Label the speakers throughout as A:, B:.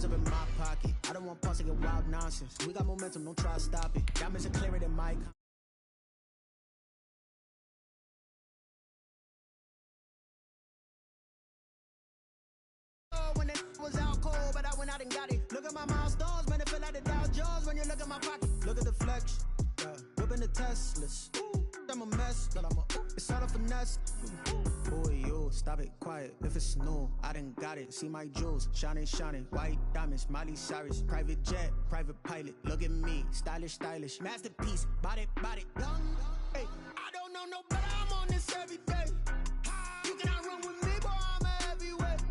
A: up in my pocket. I don't want pause to get wild nonsense. We got momentum, don't try to stop it. Diamonds are clearer than Mike. When it was out cold, but I went out and got it. Look at my milestones, man, it feel like the Dow Jones when you look at my pocket. Look at the flex, whipping the Teslas. I'm a mess, but it's all a finesse. Boy, you stop it, quiet. If it's new, I done got it. See my jewels, shining, shining. White diamonds, Miley Cyrus. Private jet, private pilot. Look at me, stylish, stylish. Masterpiece, body, body. Young, hey, I don't know no better. I'm on this every day. You cannot run with me, boy, I'm a heavyweight.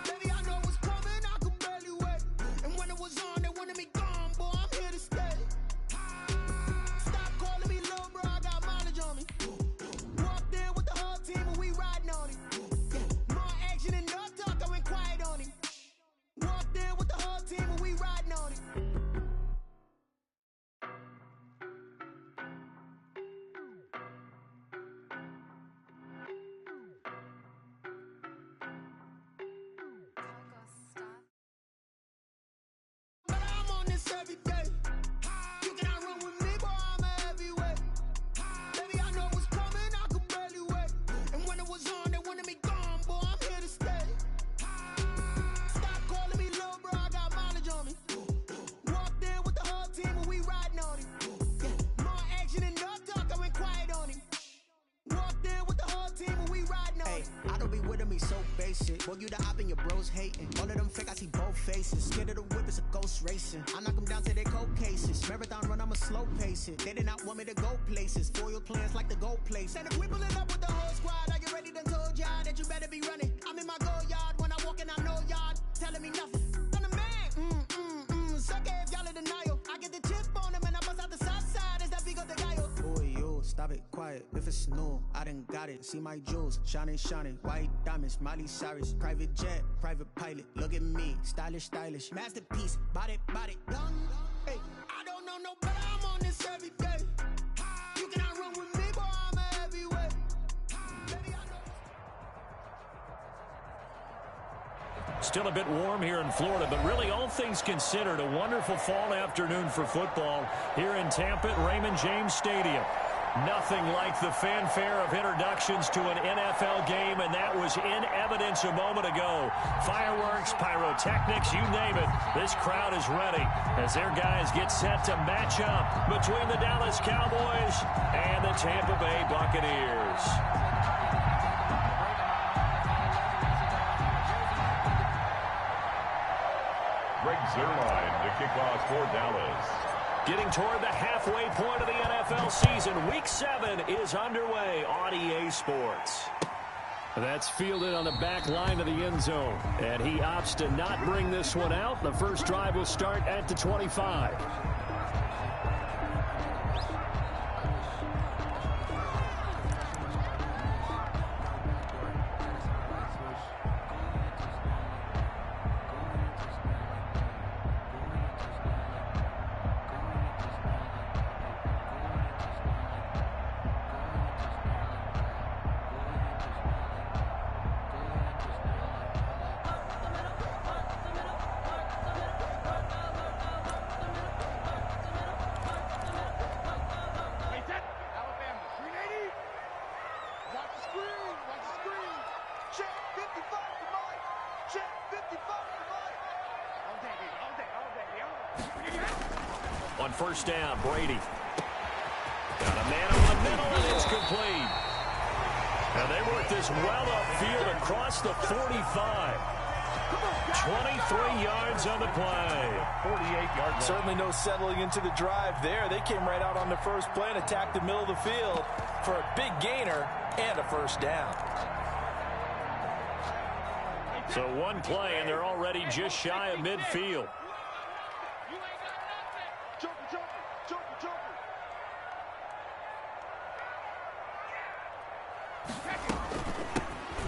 A: Baby, I know what's coming, I could barely wait. And when it was on, they wanted me gone, boy, I'm here to stay. Stop calling me little bro, I got mileage on me. Walked in with the whole team and we riding on it. More action and no talk, I went quiet on it. Walked in with the whole team and we riding on it. But I'm on this every day. You cannot run with me, boy, I'm a heavyweight. Baby, I know what's coming, I could barely wait. And when it was on, they wanted me gone, boy, I'm here to stay. Stop calling me little bro, I got mileage on me. Walked in with the whole team and we riding on it. More action and no talk, I went quiet on it. Walked in with the whole team and we riding on it. I don't be with me so basic. Boy, you the op and your bros hating. All of them fake, I see both faces. Scared of the whip, it's a ghost racing. I knock them down to their cold cases. Marathon run, I'ma slow pace it. They did not want me to go places. Foil plans like the goal place. And if we pulling up with the whole squad, are you ready? Done told y'all that you better be running. I'm in my go yard when I walk in, I know y'all telling me nothing. I'm the man. Suck it if y'all in denial. I get the chip on them and I bust out the south side. Is that Vigo de Gallo? Boy, you stop it, quiet. If it's new, I done got it. See my jewels, shining, shining. White diamonds, Miley Cyrus. Private jet, private pilot. Look at me, stylish, stylish. Masterpiece, body, body. Young, hey, I don't know no better. I'm on this every day. You cannot run with me, boy, I'm a heavyweight. Baby, I know.
B: Still a bit warm here in Florida, but really all things considered, a wonderful fall afternoon for football here in Tampa at Raymond James Stadium. Nothing like the fanfare of introductions to an NFL game, and that was in evidence a moment ago. Fireworks, pyrotechnics, you name it. This crowd is ready as their guys get set to match up between the Dallas Cowboys and the Tampa Bay Buccaneers.
C: Greg Zuerlein to kick off for Dallas.
B: Getting toward the halfway point of the NFL season, Week 7 is underway on EA Sports. That's fielded on the back line of the end zone, and he opts to not bring this one out. The first drive will start at the 25. On first down, Brady. Got a man on the middle, and it's complete. And they work this well upfield across the 45. 23 yards on the play.
D: 48-yard. Certainly no settling into the drive there. They came right out on the first play and attacked the middle of the field for a big gainer and a first down.
B: So one play, and they're already just shy of midfield.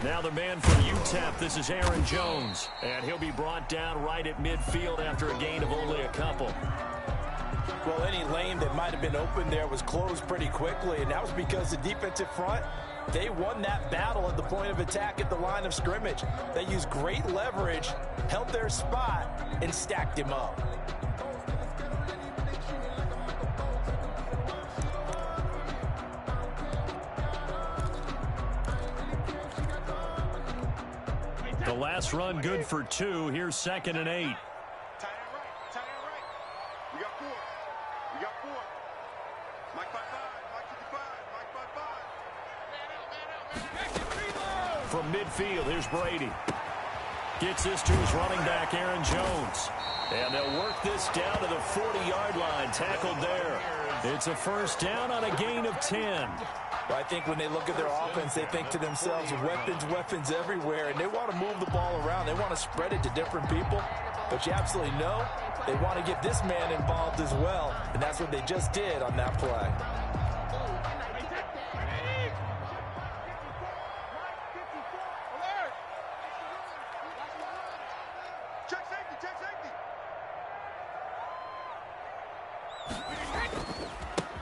B: Now the man from UTEP, this is Aaron Jones. And he'll be brought down right at midfield after a gain of only a couple.
D: Well, any lane that might have been open there was closed pretty quickly, and that was because the defensive front They won that battle at the point of attack at the line of scrimmage. They used great leverage, held their spot, and stacked him up.
B: The last run good for 2. Here's 2nd and 8.
E: Tight end right. Tight end right. We got 4. We got 4. Mike 5-5. Mike 55. Mike 5-5.
B: From midfield, here's Brady. Gets this to his running back, Aaron Jones. And they'll work this down to the 40-yard line. Tackled there. It's a first down on a gain of 10.
D: I think when they look at their offense, they think to themselves, weapons everywhere, and they want to move the ball around. They want to spread it to different people. But you absolutely know they want to get this man involved as well, and that's what they just did on that play.
E: Check safety. Check safety.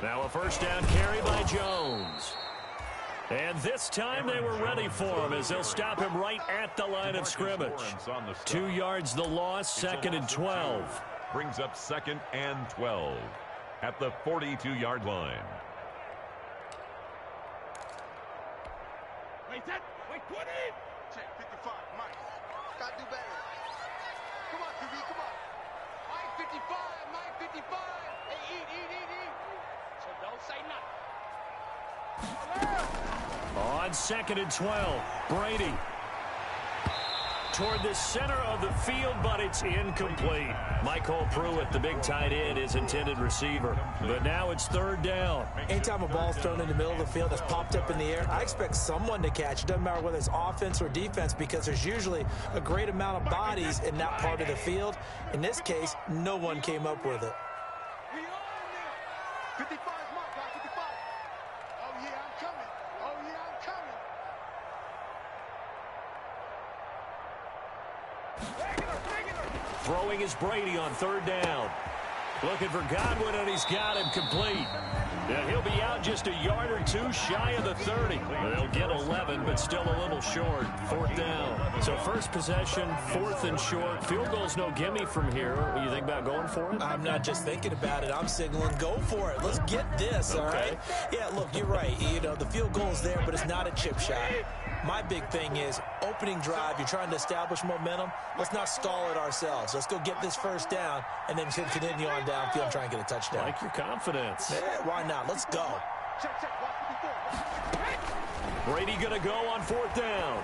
B: Now a first down carry by Jones. And this time they were ready for him as they'll stop him right at the line of scrimmage. 2 yards the loss, 2nd and 12.
C: Brings up 2nd and 12 at the 42-yard line.
E: Wait, 20. Check 55. Mike. Gotta do better. Come on, QB. Come on. Mike 55. Mike 55. Hey, eat. So don't say nothing.
B: On 2nd and 12, Brady toward the center of the field, but it's incomplete. Michael Pruitt, the big tight end, is intended receiver. But now it's 3rd down.
F: Anytime a ball's thrown in the middle of the field that's popped up in the air, I expect someone to catch. It doesn't matter whether it's offense or defense, because there's usually a great amount of bodies in that part of the field. In this case, no one came up with it.
E: 55 Mike. 55. Oh, yeah, I'm coming.
B: Throwing is Brady on 3rd down. Looking for Godwin, and he's got him complete. Yeah, he'll be out just a yard or 2 shy of the 30. They'll get 11, but still a little short. 4th down. So first possession, 4th and short. Field goal's no gimme from here. What do you think about going for it?
F: I'm not just thinking about it. I'm signaling go for it. Let's get this, all right? Yeah, look, you're right. You know, the field goal's there, but it's not a chip shot. My big thing is opening drive. You're trying to establish momentum. Let's not stall it ourselves. Let's go get this first down and then continue on downfield and try and get a touchdown.
B: Like your confidence.
F: Yeah, why not? Let's go.
B: Brady going to go on 4th down.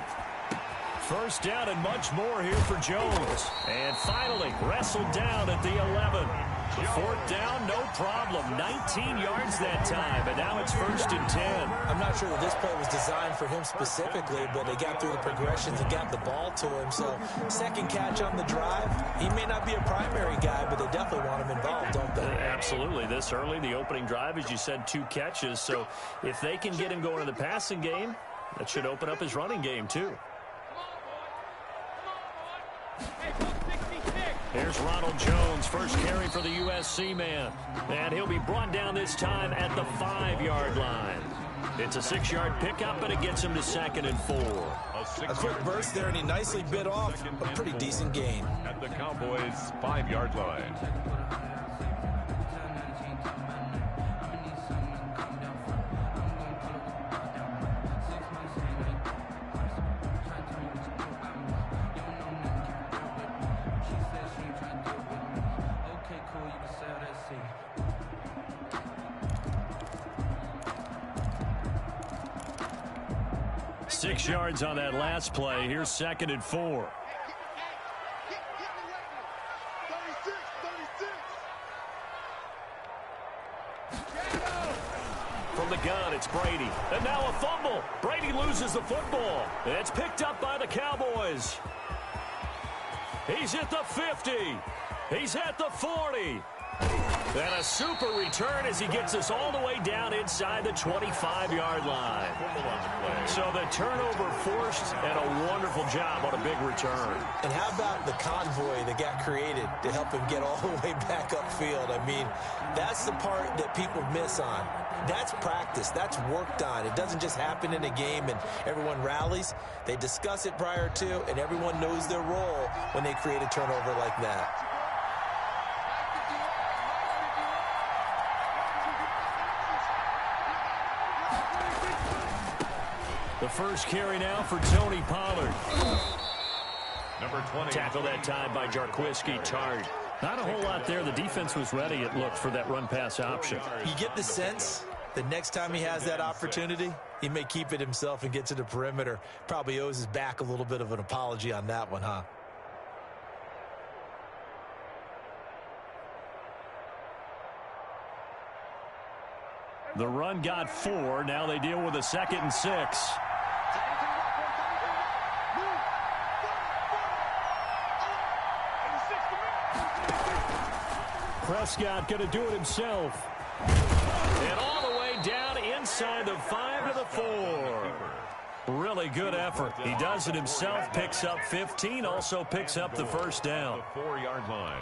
B: First down and much more here for Jones. And finally wrestled down at the 11. 4th down, no problem. 19 yards that time, and now it's 1st and 10.
F: I'm not sure that this play was designed for him specifically, but they got through the progressions and got the ball to him. So 2nd catch on the drive. He may not be a primary guy, but they definitely want him involved, don't they?
B: Absolutely. This early, the opening drive, as you said, 2 catches. So if they can get him going in the passing game, that should open up his running game too. Here's Ronald Jones, first carry for the USC man. And he'll be brought down this time at the 5-yard line. It's a 6-yard pickup, but it gets him to 2nd and 4.
F: A quick burst there, and he nicely bit off a pretty decent gain.
C: At the Cowboys' 5-yard line.
B: Six yards on that last play. Here's 2nd and 4. From the gun, it's Brady. And now a fumble. Brady loses the football. It's picked up by the Cowboys. He's at the 50. He's at the 40. And a super return as he gets us all the way down inside the 25-yard line. So the turnover forced and a wonderful job on a big return.
F: And how about the convoy that got created to help him get all the way back upfield? I mean, that's the part that people miss on. That's practice. That's worked on. It doesn't just happen in a game and everyone rallies. They discuss it prior to, and everyone knows their role when they create a turnover like that.
B: The first carry now for Tony Pollard.
C: Number 20.
B: Tackle that time by Jarquiski Tart. Not a whole lot there. The defense was ready, it looked, for that run-pass option.
F: You get the sense that next time he has that opportunity, he may keep it himself and get to the perimeter. Probably owes his back a little bit of an apology on that one, huh?
B: The run got 4. Now they deal with a 2nd and 6. Prescott going to do it himself. And all the way down inside the 5 to the 4. Really good effort. He does it himself, picks up 15, also picks up the first down.
C: The 4-yard line.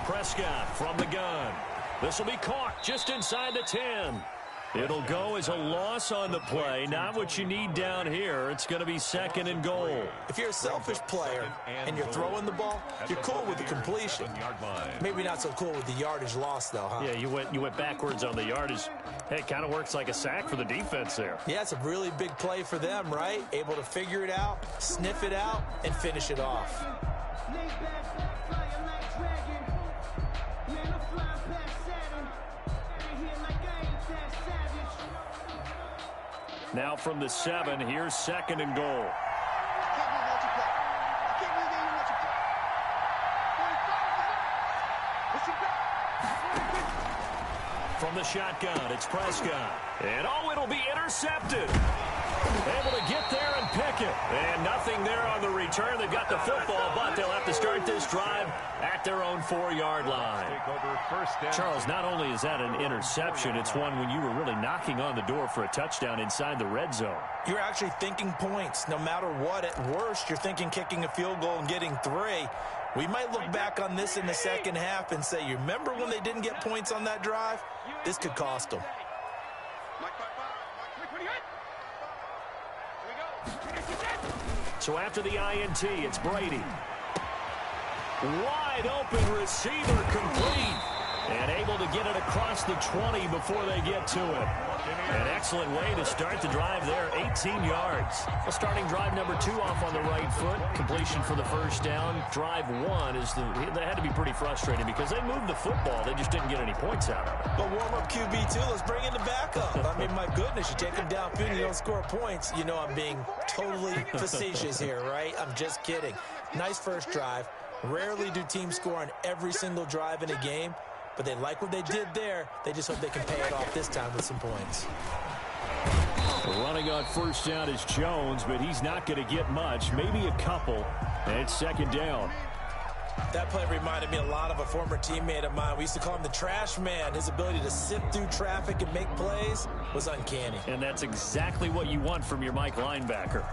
B: Prescott from the gun. This will be caught just inside the 10. It'll go as a loss on the play. Not what you need down here. It's going to be 2nd and goal.
F: If you're a selfish player and you're throwing the ball, you're cool with the completion. Maybe not so cool with the yardage loss, though, huh?
B: Yeah, you went backwards on the yardage. Hey, it kind of works like a sack for the defense there.
F: Yeah, it's a really big play for them, right? Able to figure it out, sniff it out, and finish it off.
B: Now from the 7, here's 2nd and goal. From the shotgun, it's Prescott. And oh, it'll be intercepted. Able to get there and pick it. And nothing there on the return. They've got the football, but they'll have to start this drive at their own 4-yard line. Charles, not only is that an interception, it's one when you were really knocking on the door for a touchdown inside the red zone.
F: You're actually thinking points. No matter what, at worst, you're thinking kicking a field goal and getting 3. We might look back on this in the second half and say, you remember when they didn't get points on that drive? This could cost them.
B: So after the INT, it's Brady. Wide open receiver complete. And able to get it across the 20 before they get to it. An excellent way to start the drive there, 18 yards. Well, starting drive number 2 off on the right foot. Completion for the first down. Drive 1 is they had to be pretty frustrating because they moved the football. They just didn't get any points out of it.
F: But warm-up QB2, let's bring in the backup. I mean, my goodness, you take him downfield and you don't score points. You know I'm being totally facetious here, right? I'm just kidding. Nice first drive. Rarely do teams score on every single drive in a game. But they like what they did there. They just hope they can pay it off this time with some points.
B: Running on first down is Jones, but he's not going to get much, maybe a couple. And it's 2nd down.
F: That play reminded me a lot of a former teammate of mine. We used to call him the trash man. His ability to sift through traffic and make plays was uncanny.
B: And that's exactly what you want from your Mike linebacker.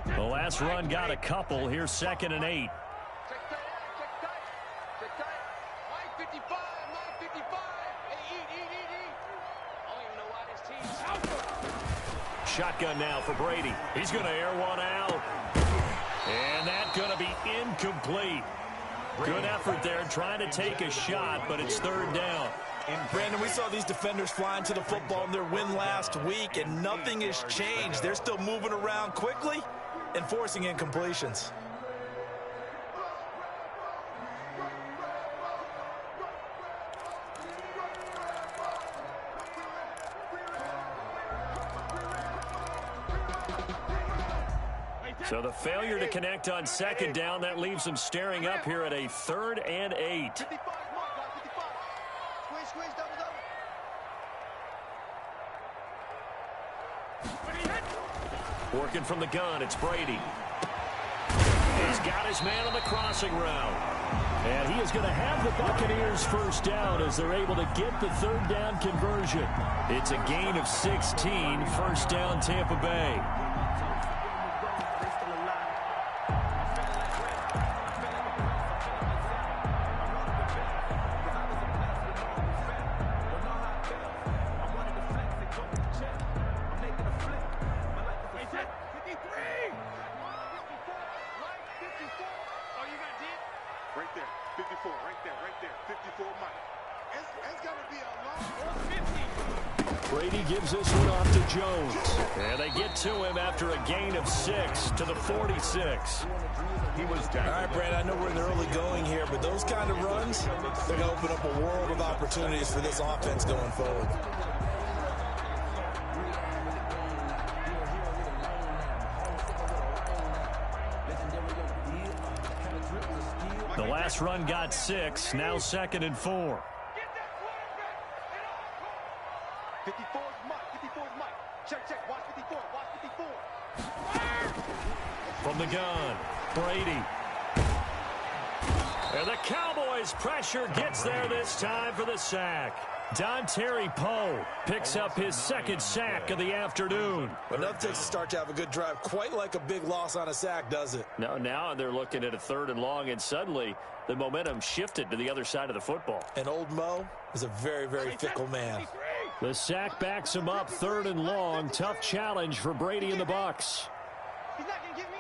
B: The last run got a couple. Here's 2nd and 8. Shotgun now for Brady. He's going to air one out. And that's going to be incomplete. Good effort there trying to take a shot, but it's 3rd down.
F: Brandon, we saw these defenders flying to the football in their win last week, and nothing has changed. They're still moving around quickly and forcing incompletions.
B: So the failure to connect on second down, that leaves them staring up here at a 3rd and 8.
E: 55, Mark, 55. Squeeze, double.
B: Working from the gun, it's Brady. He's got his man on the crossing route. And he is going to have the Buccaneers first down as they're able to get the 3rd down conversion. It's a gain of 16, first down Tampa Bay. Brady gives this one off to Jones. And they get to him after a gain of 6 to the 46.
C: He was
D: all right, Brad, I know we're in the early going here, but those kind of runs, they're going to open up a world of opportunities for this offense going forward.
B: The last run got 6, now 2nd and 4.
E: 54 is Mike. 54 is Mike. Check. Watch 54. Watch 54.
B: From the gun, Brady. And the Cowboys' pressure gets there this time for the sack. Dontari Poe picks up his 2nd sack of the afternoon.
D: Enough takes a start to have a good drive. Quite like a big loss on a sack, does it?
B: No, now they're looking at a 3rd and long, and suddenly the momentum shifted to the other side of the football.
D: And old Mo is a very, very fickle man.
B: The sack backs him up, 3rd and long. Tough challenge for Brady and the Bucs.
E: He's not going to get me.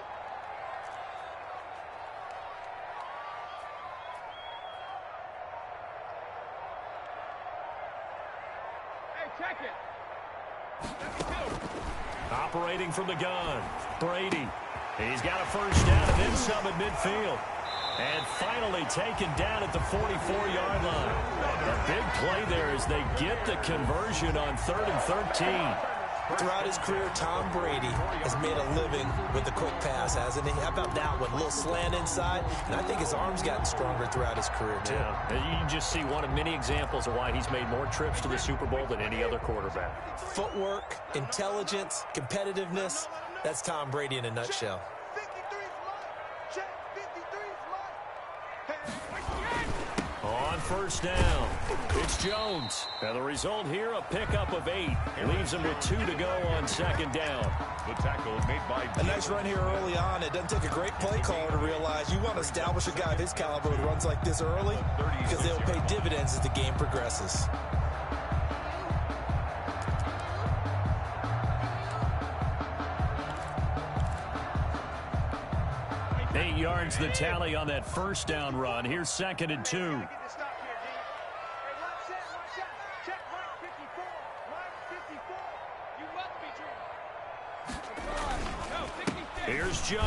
E: Hey, check it.
B: Operating from the gun, Brady. He's got a first down and then some at midfield. And finally taken down at the 44-yard line. A big play there as they get the conversion on 3rd and 13.
D: Throughout his career, Tom Brady has made a living with the quick pass, hasn't he? How about that one? A little slant inside, and I think his arm's gotten stronger throughout his career, too.
B: Yeah, you can just see one of many examples of why he's made more trips to the Super Bowl than any other quarterback.
D: Footwork, intelligence, competitiveness, that's Tom Brady in a nutshell.
E: 53 is Mike. Check. 53 is Mike.
B: On first down, it's Jones. And the result here, a pickup of 8. Leaves him with 2 to go on 2nd down.
C: The tackle made by
D: A nice run here early on. It doesn't take a great play caller to realize you want to establish a guy of his caliber who runs like this early because they'll pay dividends as the game progresses.
B: Eight yards the tally on that first down run. Here's 2nd and 2. Here's Jones.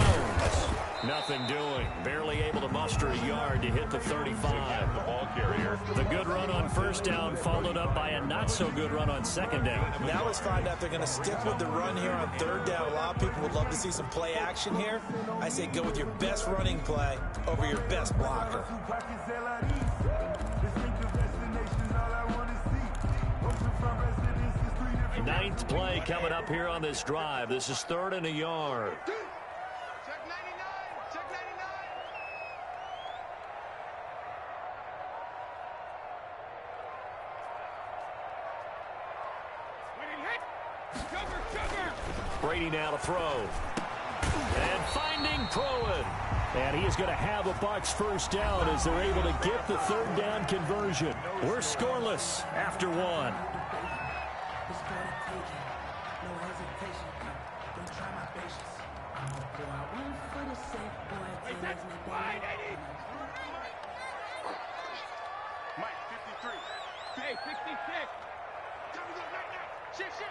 B: Nothing doing. Barely able to muster a yard to hit the 35.
C: the ball carrier.
B: The good run on first down followed up by a not-so-good run on 2nd down.
D: Now let's find out if they're going to stick with the run here on 3rd down. A lot of people would love to see some play action here. I say go with your best running play over your best blocker.
B: Ninth play coming up here on this drive. This is 3rd and a yard.
E: Check 99. Check 99. Winning hit. Sugar.
B: Brady now to throw. And finding Proen. And he is going to have a Bucs first down as they're able to get the 3rd down conversion. We're scoreless after 1.
E: Mike, 53. Hey, 66. Come on, right now. Shift.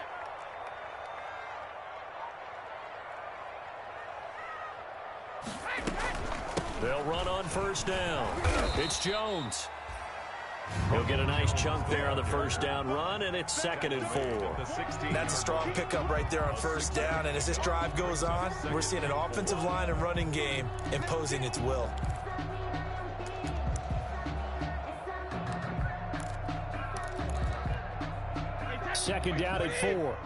B: They'll run on first down. It's Jones. He'll get a nice chunk there on the first down run, and it's 2nd and 4.
D: That's a strong pickup right there on first down, and as this drive goes on, we're seeing an offensive line and running game imposing its will.
B: Second down at 4.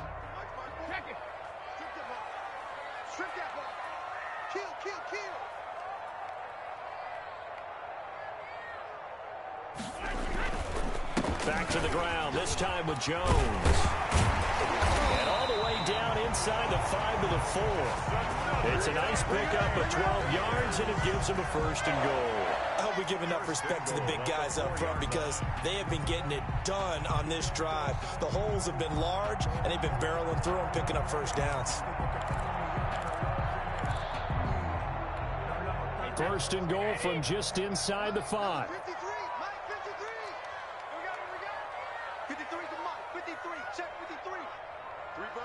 B: Back to the ground, this time with Jones. And all the way down inside the 5 to the 4. It's a nice pickup of 12 yards, and it gives him a 1st and goal.
F: I hope we give enough respect to the big guys up front because they have been getting it done on this drive. The holes have been large, and they've been barreling through them, picking up first downs.
B: 1st and goal from just inside the 5.
E: 53 to Mike. 53. Check 53. 3 bud.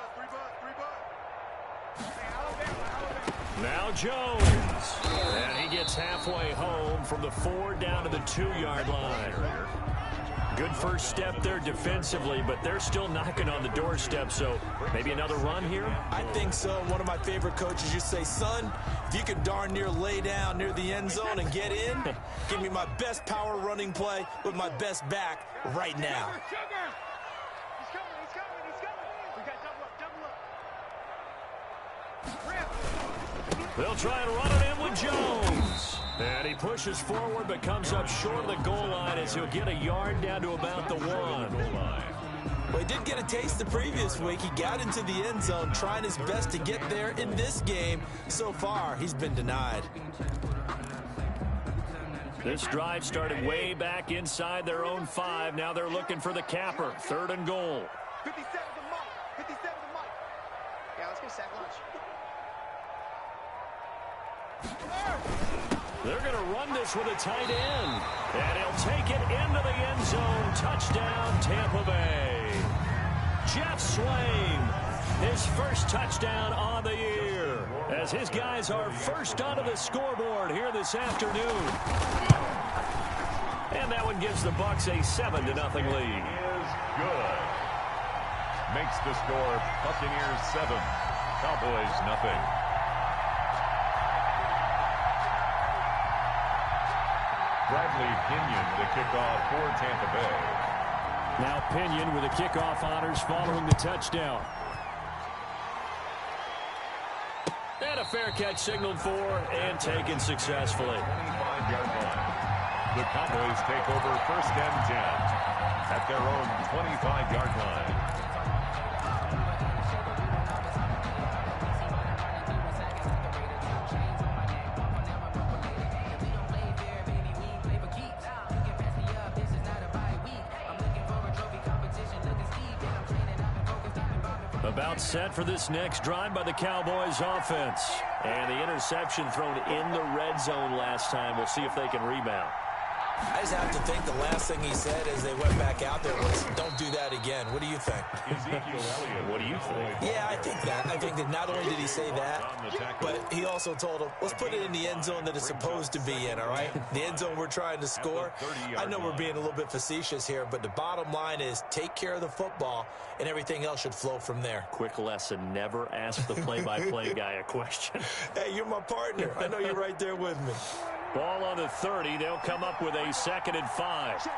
B: Now Jones. And he gets halfway home from the 4 down to the 2-yard line. Good first step there defensively, but they're still knocking on the doorstep, so maybe another run here?
F: I think so. One of my favorite coaches used to say, son, if you can darn near lay down near the end zone and get in, give me my best power running play with my best back right now.
E: He's coming. We got double up.
B: They'll try and run it in with Jones. And he pushes forward but comes up short of the goal line as he'll get a yard down to about the 1.
F: Well, he did get a taste the previous week. He got into the end zone trying his best to get there in this game. So far, he's been denied.
B: This drive started way back inside their own 5. Now they're looking for the capper. 3rd and goal.
E: 57 to Mike. 57 to Mike. Yeah, let's go sack lunch.
B: They're going to run this with a tight end. And he'll take it into the end zone. Touchdown, Tampa Bay. Jeff Swaim, his first touchdown on the year, as his guys are first onto the scoreboard here this afternoon. And that one gives the Bucs a 7-0 lead.
C: Is good. Makes the score Buccaneers 7, Cowboys 0. Bradley Pinion with a kickoff for Tampa Bay.
B: Now Pinion with the kickoff honors following the touchdown. And a fair catch signaled for and taken successfully.
C: 25-yard line. The Cowboys take over 1st and 10 at their own 25-yard line.
B: About set for this next drive by the Cowboys offense. And the interception thrown in the red zone last time. We'll see if they can rebound.
F: I just have to think the last thing he said as they went back out there was, don't do that again. What do you think?
B: What do you think?
F: Yeah, I think that. I think that not only did he say that, but he also told him, let's put it in the end zone that it's supposed to be in, all right? The end zone we're trying to score. I know we're being a little bit facetious here, but the bottom line is take care of the football, and everything else should flow from there.
B: Quick lesson, never ask the play-by-play guy a question.
F: Hey, you're my partner. I know you're right there with me.
B: Ball on the 30. They'll come up with a 2nd and 5.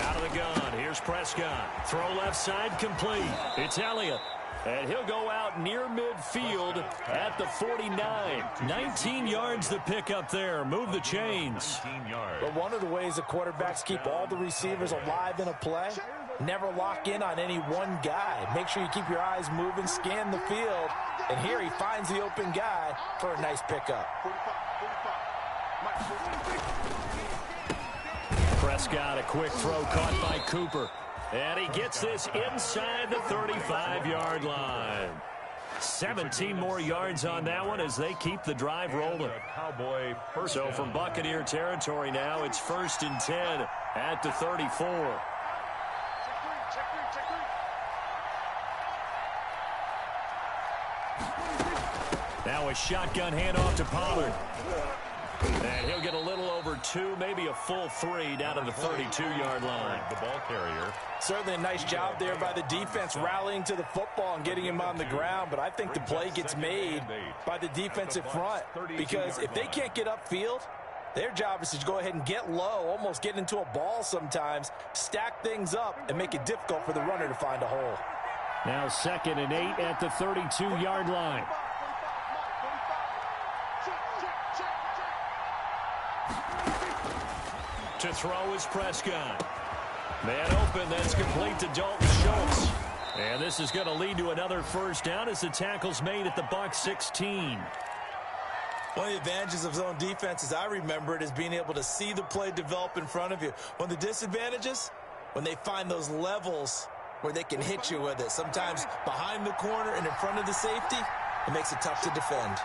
B: Out of the gun. Here's Prescott. Throw left side complete. It's Elliott. And he'll go out near midfield at the 49. 19 yards to pick up there. Move the chains.
F: But one of the ways the quarterbacks keep all the receivers alive in a play, never lock in on any one guy. Make sure you keep your eyes moving, scan the field. And here he finds the open guy for a nice pickup.
B: Prescott, a quick throw caught by Cooper. And he gets this inside the 35-yard line. 17 more yards on that one as they keep the drive rolling. So from Buccaneer territory now, it's 1st and 10 at the 34. Now a shotgun handoff to Pollard. And he'll get a little over 2, maybe a full 3 down to the 32-yard line.
C: The ball carrier.
D: Certainly a nice job there by the defense rallying to the football and getting him on the ground. But I think the play gets made by the defensive front. Because if they can't get upfield, their job is to go ahead and get low, almost get into a ball sometimes, stack things up, and make it difficult for the runner to find a hole.
B: Now 2nd and 8 at the 32-yard line. To throw is Prescott. Man open, that's complete to Dalton Schultz. And this is going to lead to another first down as the tackle's made at the Bucs 16.
F: One of the advantages of zone defense, as I remember it, is being able to see the play develop in front of you. One of the disadvantages, when they find those levels where they can hit you with it. Sometimes behind the corner and in front of the safety, it makes it tough to defend.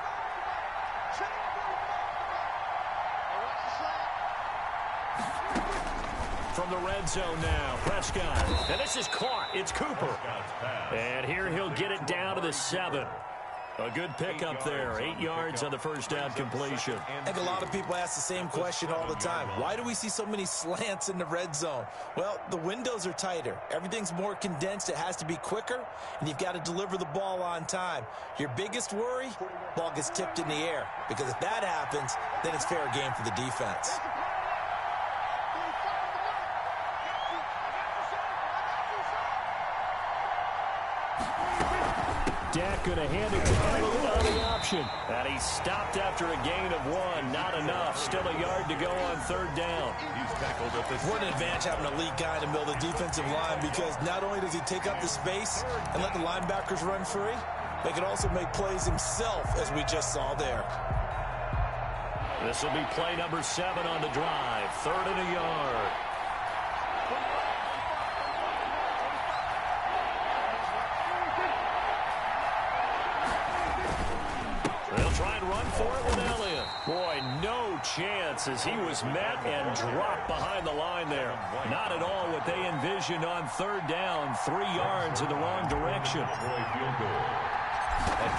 B: From the red zone now, Prescott. And this is caught. It's Cooper. And here he'll get it down to the 7. A good pickup there. 8 yards on the first down completion.
F: I think a lot of people ask the same question all the time. Why do we see so many slants in the red zone? Well, the windows are tighter. Everything's more condensed. It has to be quicker, and you've got to deliver the ball on time. Your biggest worry, ball gets tipped in the air, because if that happens, then it's fair game for the defense.
B: Dak going to hand it to Elliott on the option. And he stopped after a gain of 1. Not enough. Still a yard to go on 3rd down.
C: He's tackled at the
F: What an advantage having an elite guy in the middle of the defensive line, because not only does he take up the space and let the linebackers run free, but he can also make plays himself, as we just saw there.
B: This will be play number 7 on the drive. 3rd and a yard. They'll try and run for it with Elliott. Boy, no chance as he was met and dropped behind the line there. Not at all what they envisioned on 3rd down. 3 yards in the wrong direction.
C: A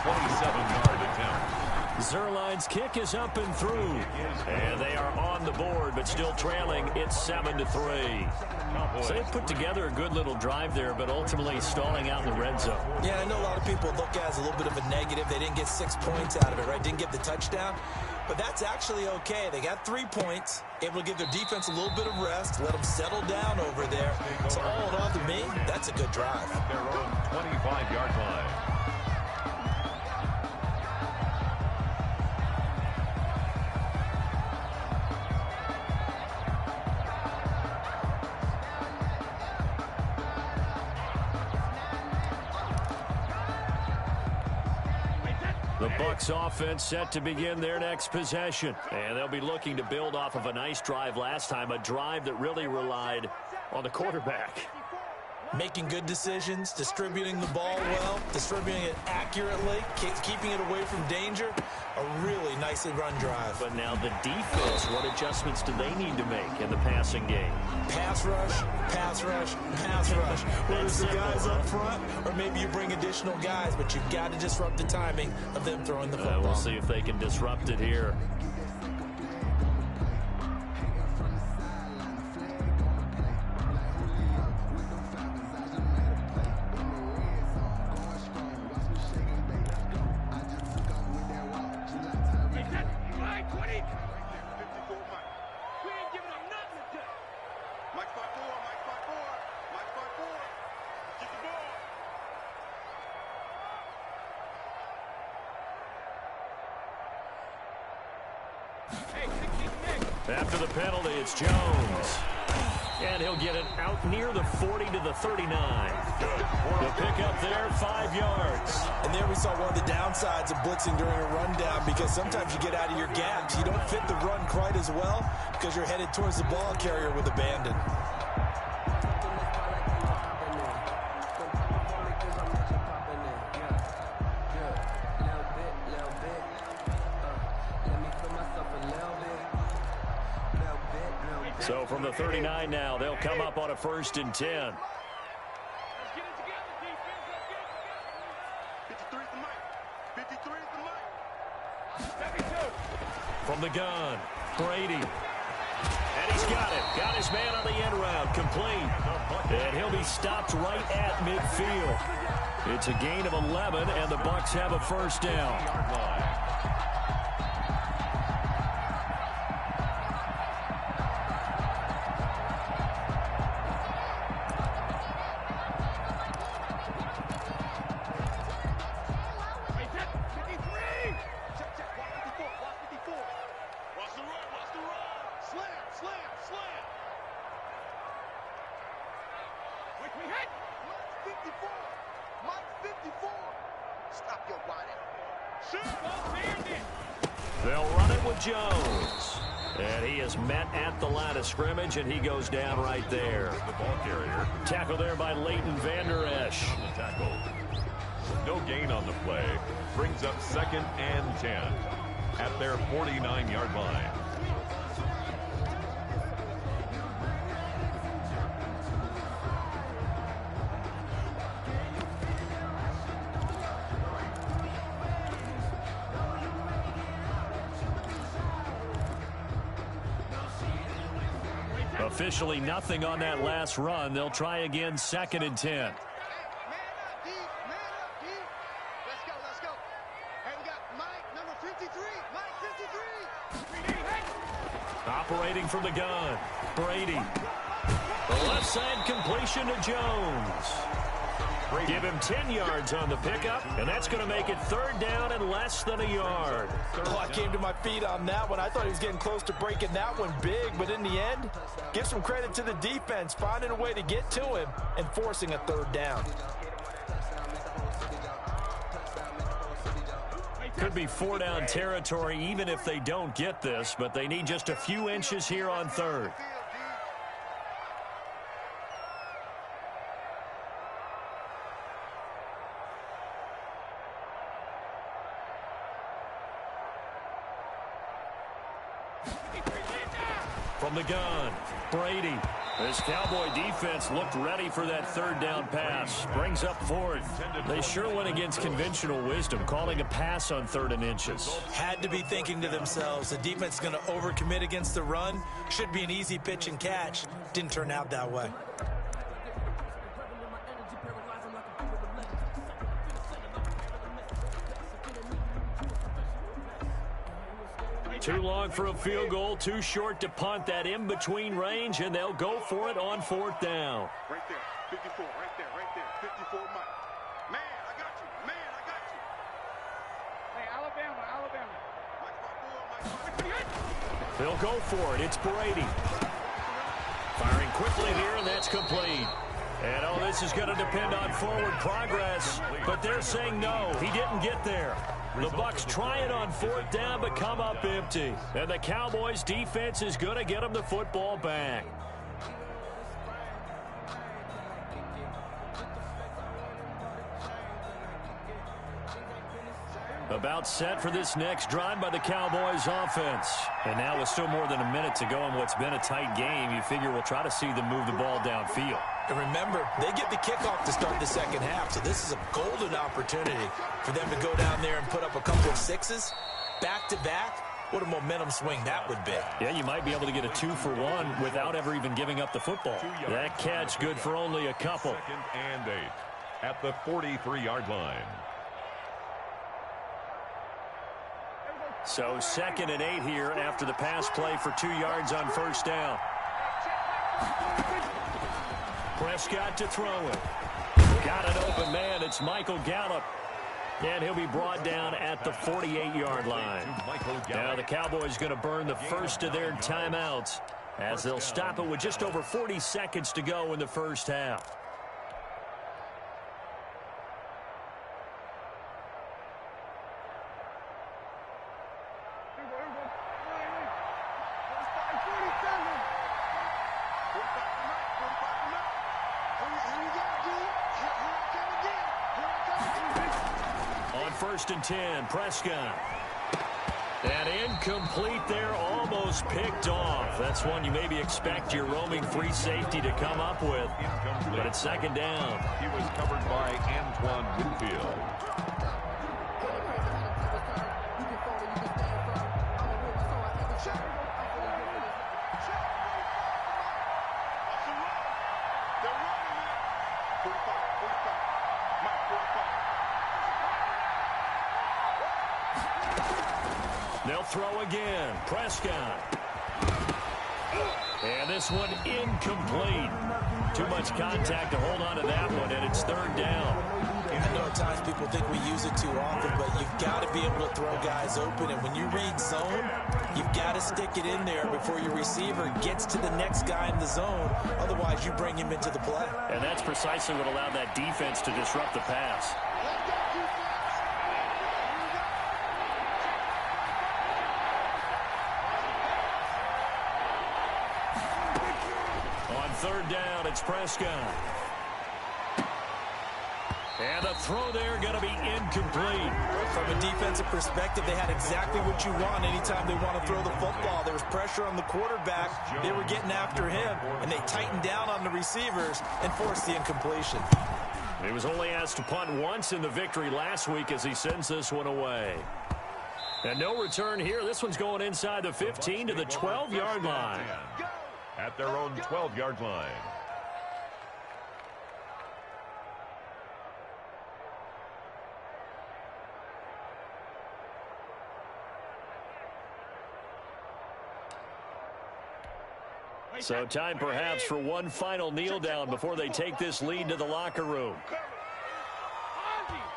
C: 27-yard attempt.
B: Zerline's kick is up and through. And they are on the board, but still trailing. It's 7-3. So they put together a good little drive there, but ultimately stalling out in the red zone.
F: Yeah, I know a lot of people look at it as a little bit of a negative. They didn't get 6 points out of it, right? Didn't get the touchdown. But that's actually okay. They got 3 points, able to give their defense a little bit of rest, let them settle down over there. So all in all, to me, that's a good drive.
C: Their own 25-yard line.
B: The Bucs offense set to begin their next possession. And they'll be looking to build off of a nice drive last time, a drive that really relied on the quarterback.
F: Making good decisions, distributing the ball well, distributing it accurately, keeping it away from danger. A really nicely run drive.
B: But now the defense, what adjustments do they need to make in the passing game?
F: Pass rush, pass rush, pass rush. Whether it's the guys up front or maybe you bring additional guys, but you've got to disrupt the timing of them throwing the football.
B: We'll see if they can disrupt it here. After the penalty, it's Jones. And he'll get it out near the 40 to the 39. The pickup there, 5 yards.
F: And there we saw one of the downsides of blitzing during a rundown, because sometimes you get out of your gaps. You don't fit the run quite as well because you're headed towards the ball carrier with abandon.
B: So from the 39 now, they'll come up on a 1st and 10.
E: Let's get it together, defense. Let's get it together. 53 is the mic. 53 is the mic.
B: From the gun, Brady. And he's got it. Got his man on the end route. Complete. And he'll be stopped right at midfield. It's a gain of 11, and the Bucs have a first down. They'll run it with Jones. And he is met at the line of scrimmage, and he goes down right there.
C: The ball carrier.
B: Tackle there by Leighton Vander Esch.
C: On the tackle. No gain on the play. Brings up 2nd and 10 at their 49-yard line.
B: Officially nothing on that last run. They'll try again, 2nd and 10.
E: Man up, D. Man up, D. Let's go. Hey, we got Mike, number 53. Mike, 53.
B: Operating from the gun, Brady. The left side completion to Jones. Give him 10 yards on the pickup, and that's going to make it 3rd down and less than a yard.
D: Oh, I came to my feet on that one. I thought he was getting close to breaking that one big, but in the end, give some credit to the defense, finding a way to get to him and forcing a 3rd down.
B: Could be 4-down territory even if they don't get this, but they need just a few inches here on 3rd. From the gun, Brady. This Cowboy defense looked ready for that 3rd down pass. Brings up 4th. They sure went against conventional wisdom, calling a pass on 3rd and inches.
F: Had to be thinking to themselves, the defense is going to overcommit against the run. Should be an easy pitch and catch. Didn't turn out that way.
B: Too long for a field goal, too short to punt. That in-between range, and they'll go for it on 4th down.
E: Right there, 54, right there, 54, Mike. Man, I got you. Hey, Alabama.
B: They'll go for it. It's Brady. Firing quickly here, and that's complete. And, oh, this is going to depend on forward progress, but they're saying no, he didn't get there. The Bucs try it on 4th down, but come up empty. And the Cowboys' defense is going to get them the football back. About set for this next drive by the Cowboys offense. And now with still more than a minute to go in what's been a tight game, you figure we'll try to see them move the ball downfield.
F: And remember, they get the kickoff to start the 2nd half, so this is a golden opportunity for them to go down there and put up a couple of 6s back-to-back. What a momentum swing that would be.
B: Yeah, you might be able to get a 2-for-1 without ever even giving up the football. That catch good for only a couple.
C: 2nd and 8 at the 43-yard line.
B: So 2nd and 8 here after the pass play for 2 yards on 1st down. Prescott to throw it. Got an open man. It's Michael Gallup. And he'll be brought down at the 48-yard line. Now the Cowboys going to burn the first of their timeouts as they'll stop it with just over 40 seconds to go in the 1st half. On 1st and 10, Prescott. And incomplete there, almost picked off. That's one you maybe expect your roaming free safety to come up with. But it's 2nd down.
C: He was covered by Antoine Winfield.
B: They'll throw again. Prescott. And this one incomplete. Too much contact to hold on to that one, and it's third down.
F: I know at times people think we use it too often, but you've got to be able to throw guys open. And when you read zone, you've got to stick it in there before your receiver gets to the next guy in the zone. Otherwise, you bring him into the play.
B: And that's precisely what allowed that defense to disrupt the pass. On third down, it's Prescott. And the throw there going to be incomplete.
F: From a defensive perspective, they had exactly what you want anytime they want to throw the football. There was pressure on the quarterback. They were getting after him, and they tightened down on the receivers and forced the incompletion.
B: He was only asked to punt once in the victory last week as he sends this one away. And no return here. This one's going inside the 15 to the 12-yard line.
C: At their own 12-yard line.
B: So time perhaps for one final kneel down before they take this lead to the locker room.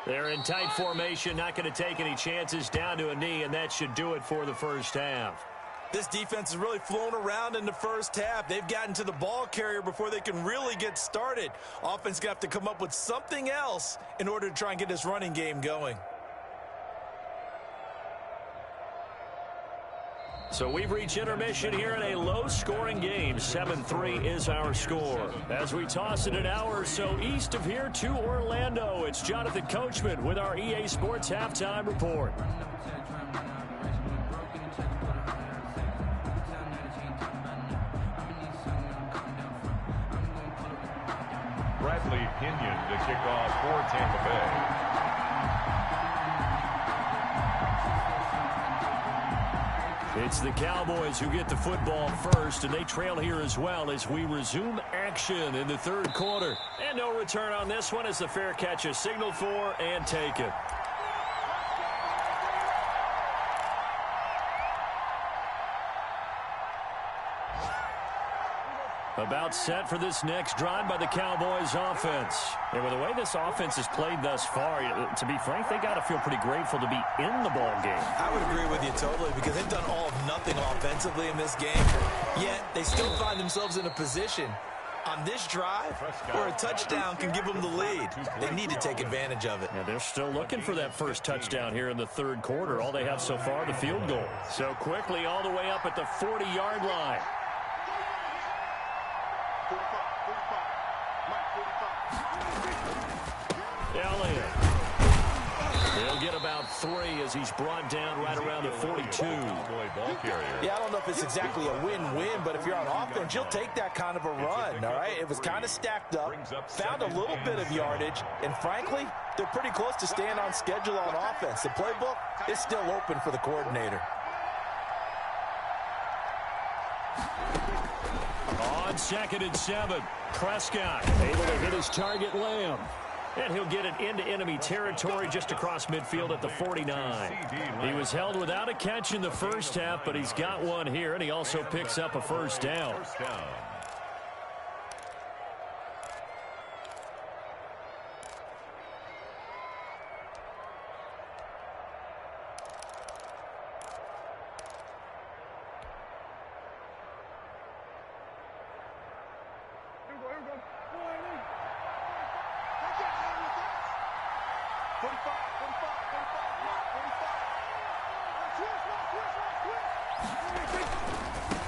B: They're in tight formation, not going to take any chances, down to a knee, and that should do it for the first half.
F: This defense has really flown around in the first half. They've gotten to the ball carrier before they can really get started. Offense got to come up with something else in order to try and get this running game going.
B: So we've reached intermission here in a low-scoring game. 7-3 is our score. As we toss it an hour or so east of here to Orlando, it's Jonathan Coachman with our EA Sports Halftime Report.
C: Bradley Pinion to kick off for Tampa Bay.
B: It's the Cowboys who get the football first, and they trail here as well as we resume action in the third quarter. And no return on this one as the fair catch is signaled for and taken. About set for this next drive by the Cowboys offense. And with the way this offense has played thus far, to be frank, they got to feel pretty grateful to be in the ball game.
F: I would agree with you totally because they've done all of nothing offensively in this game. Yet they still find themselves in a position on this drive where a touchdown can give them the lead. They need to take advantage of it.
B: Yeah, they're still looking for that first touchdown here in the third quarter. All they have so far, the field goal. So quickly all the way up at the 40-yard line. Elliott. He'll get about 3 as he's brought down right around the 42.
F: Yeah, I don't know if it's exactly a win-win, but if you're on offense, you'll take that kind of a run, all right? It was kind of stacked up, found a little bit of yardage, and frankly, they're pretty close to staying on schedule on offense. The playbook is still open for the coordinator.
B: On 2nd and 7, Prescott able to hit his target, Lamb. And he'll get it into enemy territory just across midfield at the 49. He was held without a catch in the first half, but he's got one here, and he also picks up a first down.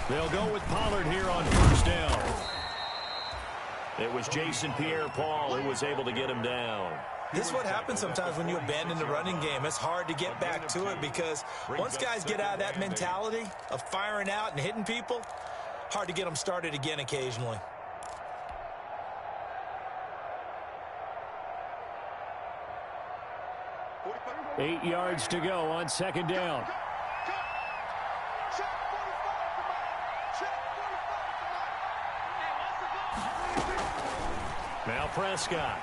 B: They'll go with Pollard here on first down. It was Jason Pierre-Paul who was able to get him down.
F: This is what happens sometimes when you abandon the running game. It's hard to get back to it because once guys get out of that mentality of firing out and hitting people, hard to get them started again occasionally.
B: Eight yards to go on second down. Now Prescott.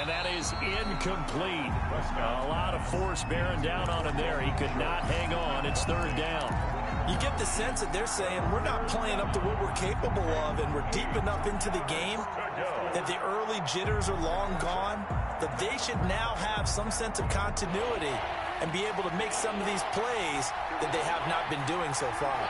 B: And that is incomplete. A lot of force bearing down on him there. He could not hang on. It's third down.
F: You get the sense that they're saying we're not playing up to what we're capable of, and we're deep enough into the game that the early jitters are long gone, that they should now have some sense of continuity and be able to make some of these plays that they have not been doing so far.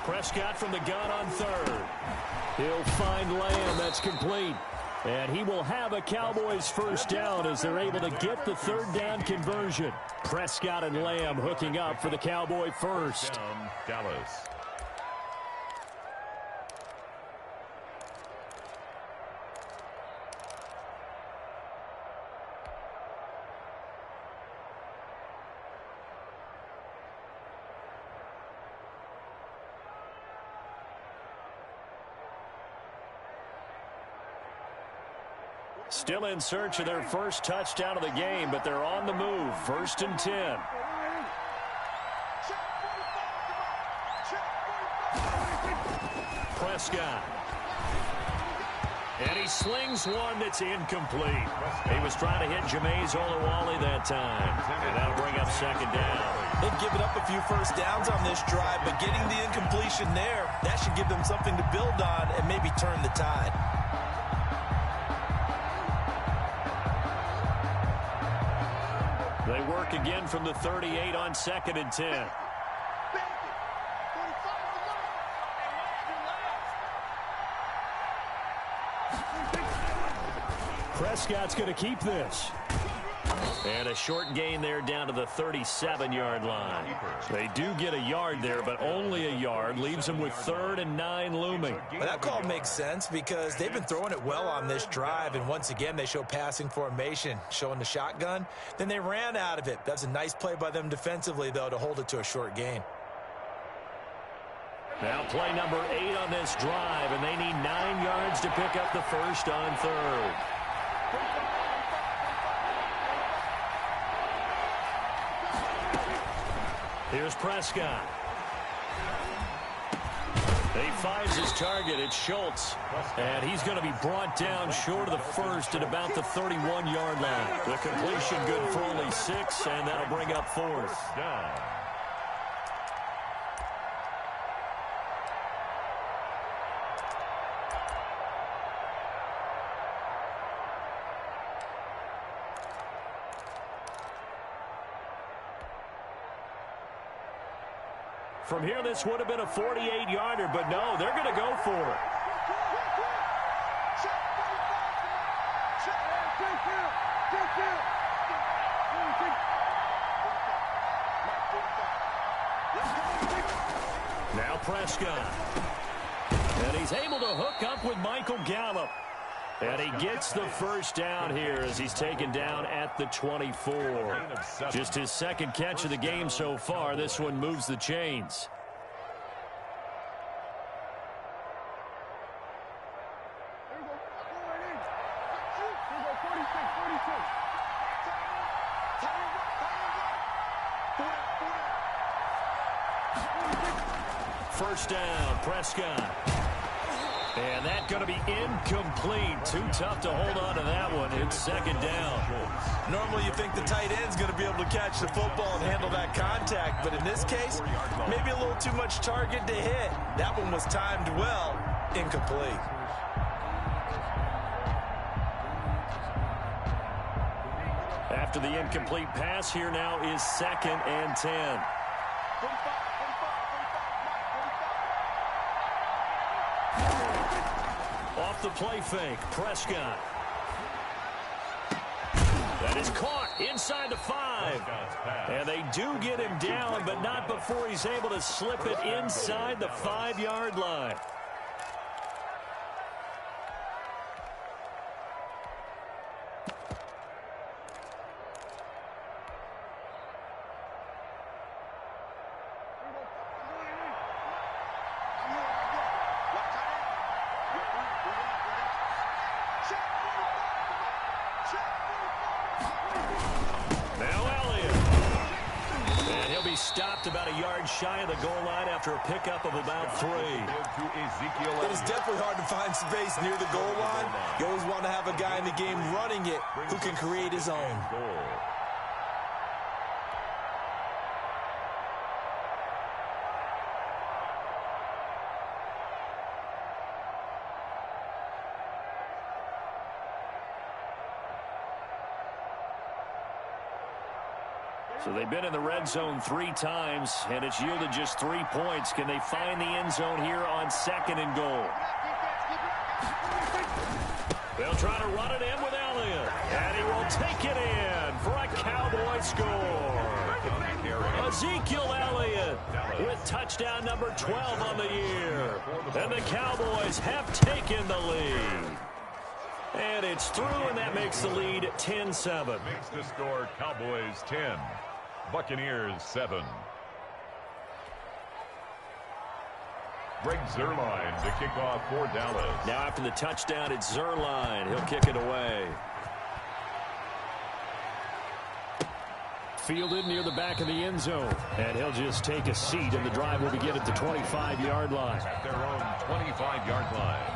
B: Prescott from the gun on third. He'll find Lamb. That's complete. And he will have a Cowboys first down as they're able to get the third down conversion. Prescott and Lamb hooking up for the Cowboy first.
C: Dallas.
B: Still in search of their first touchdown of the game, but they're on the move. 1st and 10. Prescott. And he slings one that's incomplete. He was trying to hit Jameis Olawale that time. And that'll bring up second down.
F: They've given up a few first downs on this drive, but getting the incompletion there, that should give them something to build on and maybe turn the tide.
B: They work again from the 38 on 2nd and 10. Prescott's going to keep this. And a short gain there down to the 37-yard line. They do get a yard there, but only a yard. Leaves them with 3rd and 9 looming.
F: Well, that call makes sense because they've been throwing it well on this drive, and once again they show passing formation, showing the shotgun. Then they ran out of it. That's a nice play by them defensively, though, to hold it to a short gain.
B: Now play number 8 on this drive, and they need 9 yards to pick up the first on 3rd. Here's Prescott. He finds his target. It's Schultz. And he's going to be brought down short of the first at about the 31-yard line. The completion good for only 6, and that'll bring up 4th down. From here, this would have been a 48-yarder, but no, they're going to go for it. Now Prescott. And he's able to hook up with Michael Gallup. And he gets the first down here as he's taken down at the 24. Just his 2nd catch of the game so far. This one moves the chains. First down, Prescott. And that's going to be incomplete. Too tough to hold on to that one. It's 2nd down.
F: Normally you think the tight end's going to be able to catch the football and handle that contact, but in this case, maybe a little too much target to hit. That one was timed well. Incomplete.
B: After the incomplete pass, here now is 2nd and 10. Off the play fake, Prescott. That is caught inside the 5. And they do get him down, but not before he's able to slip it inside the 5-yard line. They stopped about a yard shy of the goal line after a pickup of about 3.
D: It is definitely hard to find space near the goal line. You always want to have a guy in the game running it who can create his own.
B: So they've been in the red zone 3 times, and it's yielded just 3 points. Can they find the end zone here on 2nd and goal? They'll try to run it in with Elliott, and he will take it in for a Cowboy score. Ezekiel Elliott with touchdown number 12 on the year. And the Cowboys have taken the lead. And it's through, and that makes the lead 10-7.
C: Makes the score Cowboys 10, Buccaneers 7. Greg Zuerlein to kick off for Dallas.
B: Now after the touchdown, it's Zuerlein. He'll kick it away. Fielded near the back of the end zone. And he'll just take a seat, and the drive will begin at the 25-yard line.
C: At their own 25-yard line.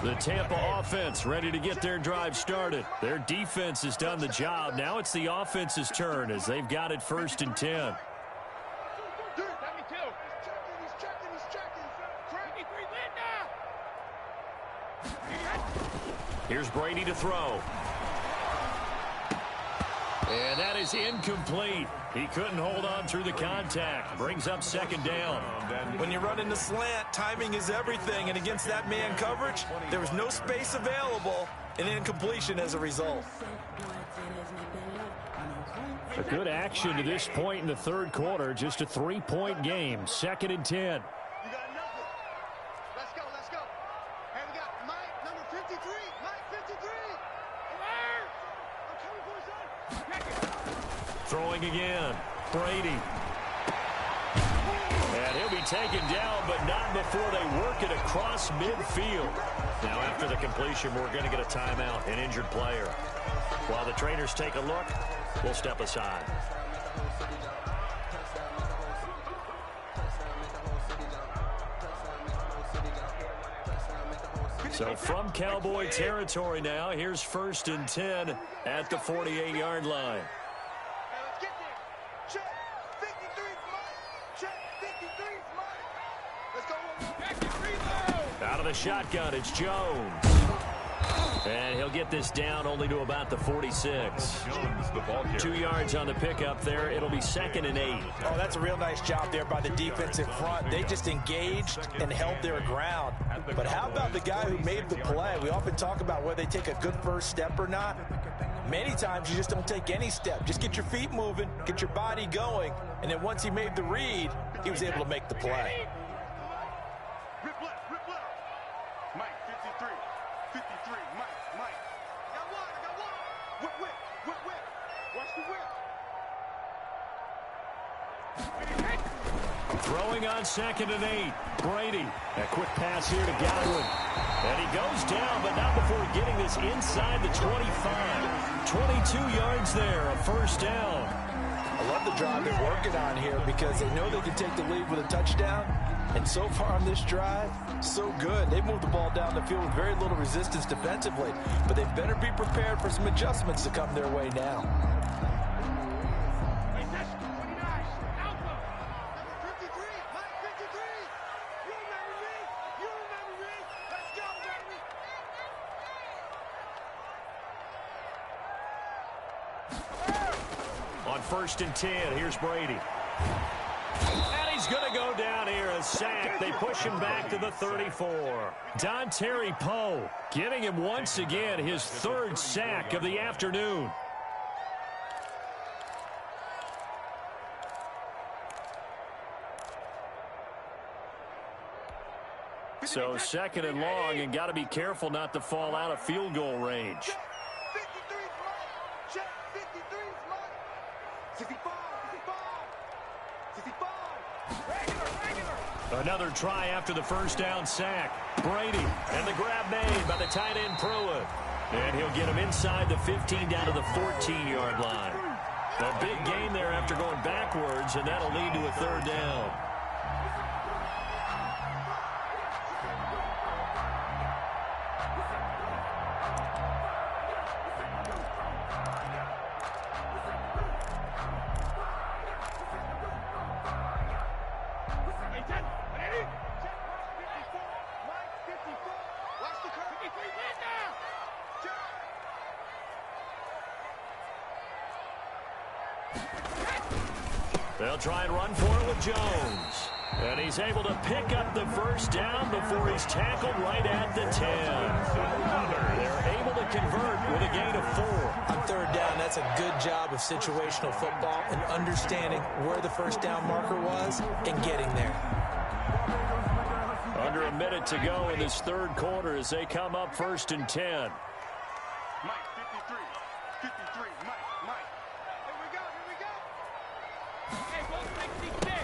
B: The Tampa offense ready to get their drive started. Their defense has done the job. Now it's the offense's turn as they've got it 1st and 10. Here's Brady to throw. And that is incomplete. He couldn't hold on through the contact. Brings up 2nd down.
D: When you run in the slant, timing is everything. And against that man coverage, there was no space available, and incompletion as a result.
B: A good action to this point in the 3rd quarter. Just a 3-point game. 2nd and 10.
E: You got nothing. Let's go, let's go. Hey, we got Mike, number 53. Mike, 53.
B: Throwing again. Brady. And he'll be taken down, but not before they work it across midfield. Now, after the completion, we're going to get a timeout, an injured player. While the trainers take a look, we'll step aside. So from Cowboy territory now, here's 1st and 10 at the 48-yard line. Out of the shotgun, it's Jones. And he'll get this down only to about the 46. 2 yards on the pickup there. It'll be 2nd and 8.
F: Oh, that's a real nice job there by the defensive front. They just engaged and held their ground. But how about the guy who made the play? We often talk about whether they take a good first step or not. Many times you just don't take any step. Just get your feet moving, get your body going, and then once he made the read, he was able to make the play.
E: Rip left, rip left. Mike, 53. 53, Mike. I got one. Whip. Watch the whip.
B: Throwing on 2nd and 8. Brady. A quick pass here to Godwin. And he goes down, but not before getting this inside the 25. 22 yards there, a 1st down.
F: I love the drive they're working on here because they know they can take the lead with a touchdown. And so far on this drive, so good. They've moved the ball down the field with very little resistance defensively. But they better be prepared for some adjustments to come their way now.
B: On 1st and 10, here's Brady. And he's going to go down here, a sack. They push him back to the 34. Dontari Poe getting him once again his 3rd sack of the afternoon. So 2nd and long, and got to be careful not to fall out of field goal range.
E: 65.
B: Another try after the first down sack. Brady, and the grab made by the tight end Pruitt. And he'll get him inside the 15 down to the 14-yard line. A big gain there after going backwards, and that'll lead to a third down. They'll try and run for it with Jones. And he's able to pick up the first down before he's tackled right at the 10. They're able to convert with a gain of 4.
F: On third down, that's a good job of situational football and understanding where the first down marker was and getting there.
B: Under a minute to go in this third quarter as they come up 1st and 10.
E: Mike, 53, Mike.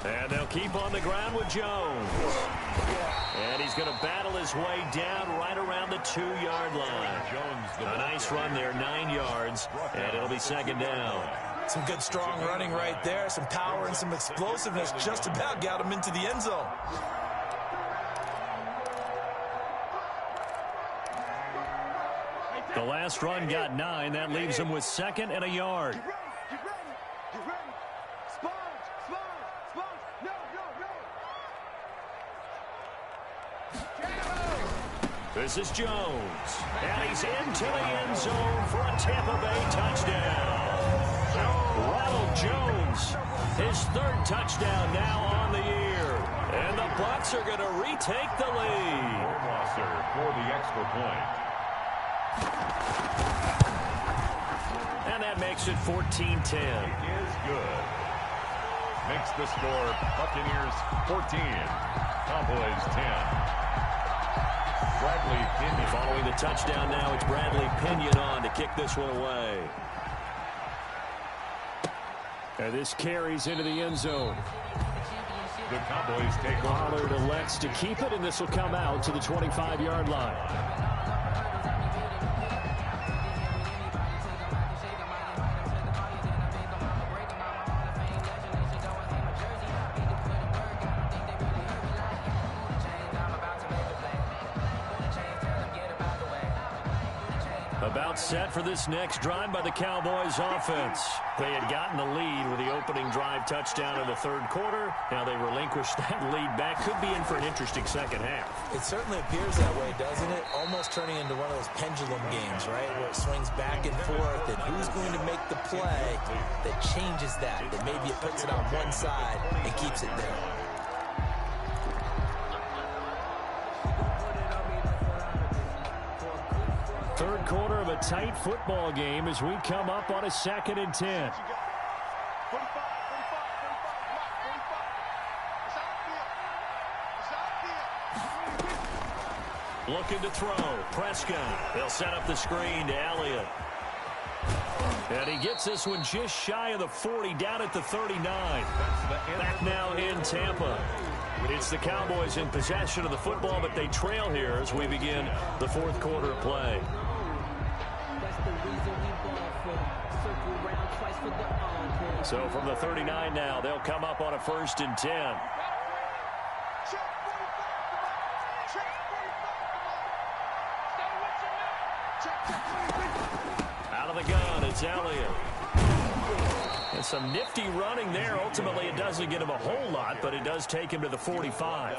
B: And they'll keep on the ground with Jones. And he's going to battle his way down right around the 2-yard line. A nice run there, 9 yards, and it'll be second down.
F: Some good strong running right there, some power and some explosiveness just about got him into the end zone.
B: The last run got 9. That leaves him with 2nd and a yard. This is Jones, and he's into the end zone for a Tampa Bay touchdown. Ronald Jones, his 3rd touchdown now on the year. And the Bucs are going to retake the lead.
C: For the extra point.
B: And that makes it 14-10.
C: Is good. Makes the score Buccaneers 14, Cowboys 10. Bradley Pinion.
B: Following the touchdown now, it's Bradley Pinion on to kick this one away. And this carries into the end zone.
C: The Cowboys take over.
B: Pollard elects to keep it, and this will come out to the 25-yard line. About set for this next drive by the Cowboys offense. They had gotten the lead with the opening drive touchdown in the third quarter. Now they relinquished that lead back. Could be in for an interesting second half.
F: It certainly appears that way, doesn't it? Almost turning into one of those pendulum games, right? Where it swings back and forth, and who's going to make the play that changes that maybe it puts it on one side and keeps it there.
B: Third quarter of a tight football game as we come up on a 2nd and 10. Looking to throw. Prescott. They'll set up the screen to Elliott. And he gets this one just shy of the 40, down at the 39. Back now in Tampa. It's the Cowboys in possession of the football, but they trail here as we begin the fourth quarter of play. So from the 39 now, they'll come up on a 1st and 10. Out of the gun, it's Elliott. And some nifty running there. Ultimately, it doesn't get him a whole lot, but it does take him to the 45.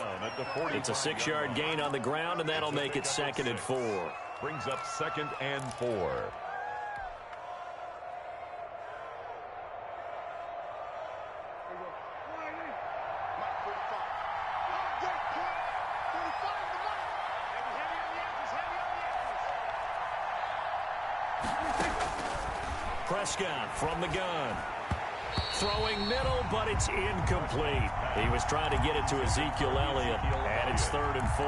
B: It's a 6-yard gain on the ground, and that'll make it 2nd and 4.
C: Brings up 2nd and 4.
B: Prescott from the gun. Throwing middle, but it's incomplete. He was trying to get it to Ezekiel Elliott, and it's 3rd and 4.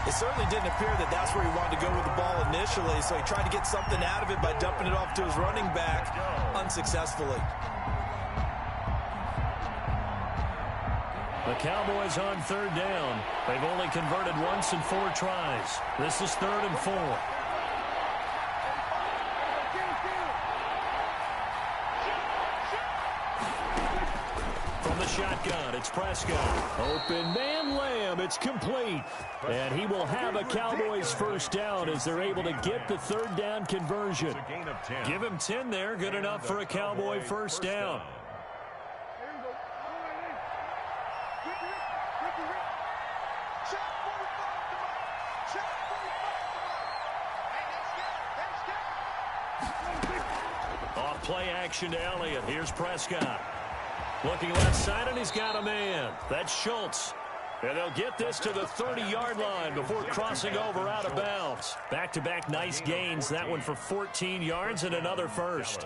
F: It certainly didn't appear that that's where he wanted to go with the ball initially, so he tried to get something out of it by dumping it off to his running back unsuccessfully.
B: The Cowboys on third down. They've only converted once in 4 tries. This is 3rd and 4. From the shotgun, it's Prescott. Open man, Lamb. It's complete. And he will have a Cowboys first down as they're able to get the 3rd down conversion. Give him 10 there. Good enough for a Cowboy first down. Off play action to Elliott. Here's Prescott. Looking left side, and he's got a man. That's Schultz. And they'll get this to the 30-yard line before crossing over out of bounds. Back-to-back nice gains. That one for 14 yards and another first.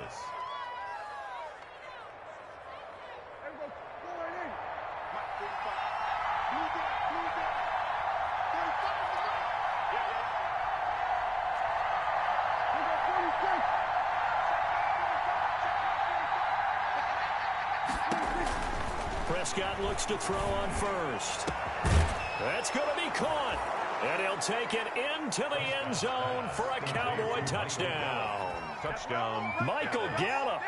B: Prescott looks to throw on first. That's going to be caught. And he'll take it into the end zone for a Cowboy touchdown. Michael Gallup,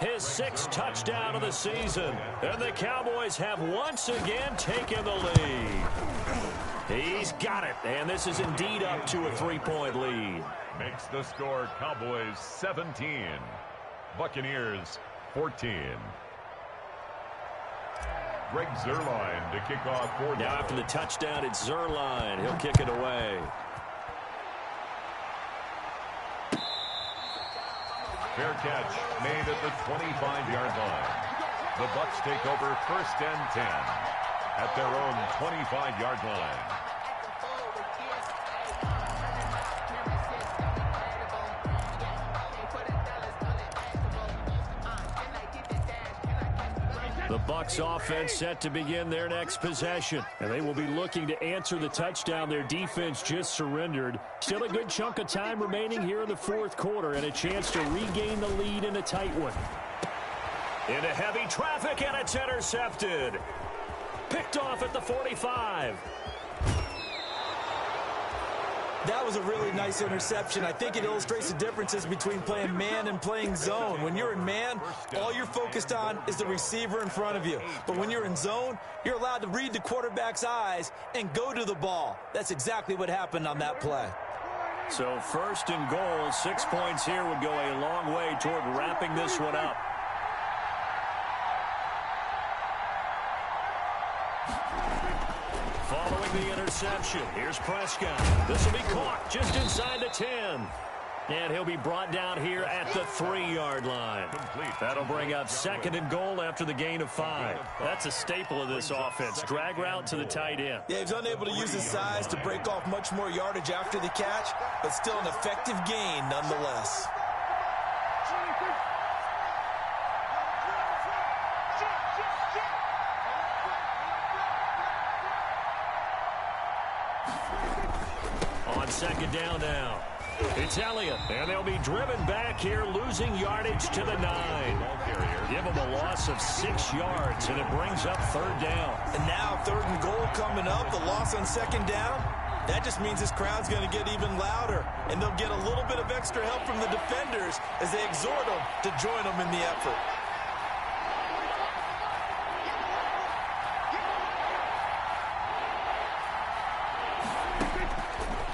B: his 6th touchdown of the season. And the Cowboys have once again taken the lead. He's got it. And this is indeed up to a 3-point lead.
C: Makes the score Cowboys 17. Buccaneers 14. Greg Zuerlein to kick off 4
B: Now after the touchdown, it's Zuerlein. He'll kick it away.
C: Fair catch made at the 25-yard line. The Bucs take over 1st and 10 at their own 25-yard line.
B: The Bucs offense set to begin their next possession. And they will be looking to answer the touchdown their defense just surrendered. Still a good chunk of time remaining here in the 4th quarter and a chance to regain the lead in a tight one. Into heavy traffic, and it's intercepted. Picked off at the 45.
F: That was a really nice interception. I think it illustrates the differences between playing man and playing zone. When you're in man, all you're focused on is the receiver in front of you. But when you're in zone, you're allowed to read the quarterback's eyes and go to the ball. That's exactly what happened on that play.
B: So 1st and goal, 6 points here would go a long way toward wrapping this one up. Following the interception, here's Prescott. This will be caught just inside the 10. And he'll be brought down here at the 3-yard line. That'll bring up 2nd and goal after the gain of 5. That's a staple of this offense. Drag route to the tight end.
F: Yeah, he's unable to use his size to break off much more yardage after the catch, but still an effective gain nonetheless.
B: On 2nd down now. It's Elliott, and they'll be driven back here, losing yardage to the 9. Give them a loss of 6 yards, and it brings up 3rd down.
F: And now 3rd and goal coming up, the loss on 2nd down. That just means this crowd's going to get even louder, and they'll get a little bit of extra help from the defenders as they exhort them to join them in the effort.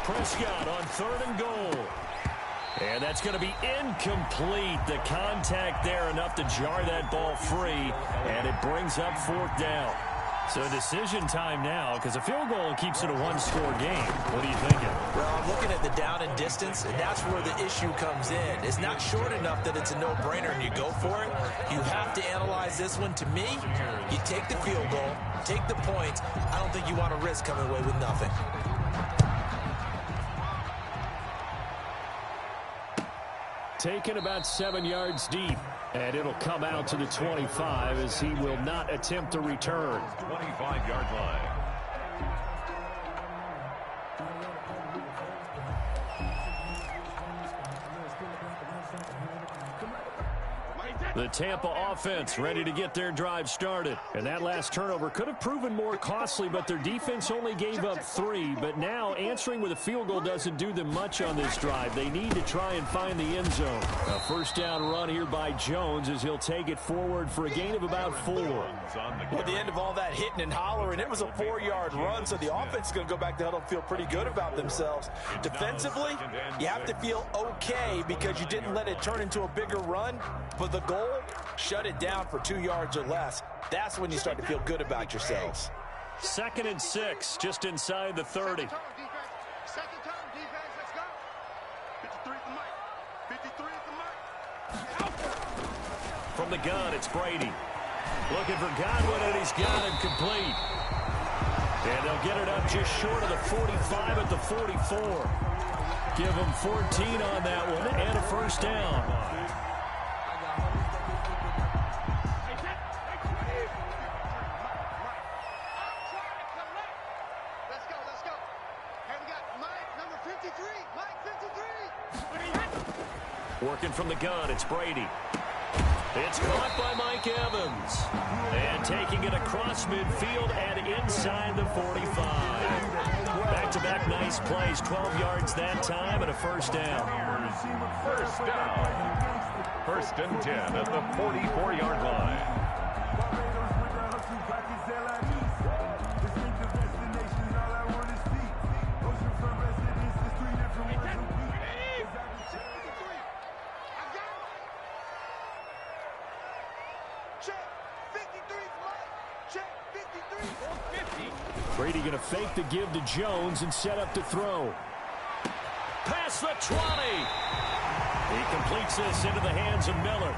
B: Prescott on 3rd and goal. And that's going to be incomplete. The contact there enough to jar that ball free, and it brings up 4th down. So decision time now, because a field goal keeps it a 1-score game. What are you thinking?
F: Well, I'm looking at the down and distance, and that's where the issue comes in. It's not short enough that it's a no-brainer and you go for it. You have to analyze this one. To me, you take the field goal, take the points. I don't think you want to risk coming away with nothing.
B: Taken about 7 yards deep, and it'll come out to the 25 as he will not attempt to return.
C: 25-yard line.
B: The Tampa offense ready to get their drive started. And that last turnover could have proven more costly, but their defense only gave up 3. But now answering with a field goal doesn't do them much on this drive. They need to try and find the end zone. A first down run here by Jones as he'll take it forward for a gain of about 4.
D: At the end of all that hitting and hollering, it was a 4-yard run, so the offense is going to go back to huddle and feel pretty good about themselves. Defensively, you have to feel okay because you didn't let it turn into a bigger run, but the goal, shut it down for 2 yards or less. That's when you start to feel good about yourselves.
B: 2nd and 6, just inside the 30.
E: Second turn, defense, let's go. 53 at the mic. 53 at the mic.
B: From the gun, it's Brady. Looking for Godwin, and he's got him complete. And they'll get it up just short of the 45 at the 44. Give them 14 on that one and a first down. Working from the gun, it's Brady. It's caught by Mike Evans. And taking it across midfield and inside the 45. Back-to-back nice plays, 12 yards that time and a first down.
C: First down. 1st and 10 at the 44-yard line.
B: Brady going to fake the give to Jones and set up to throw. Past the 20. He completes this into the hands of Miller.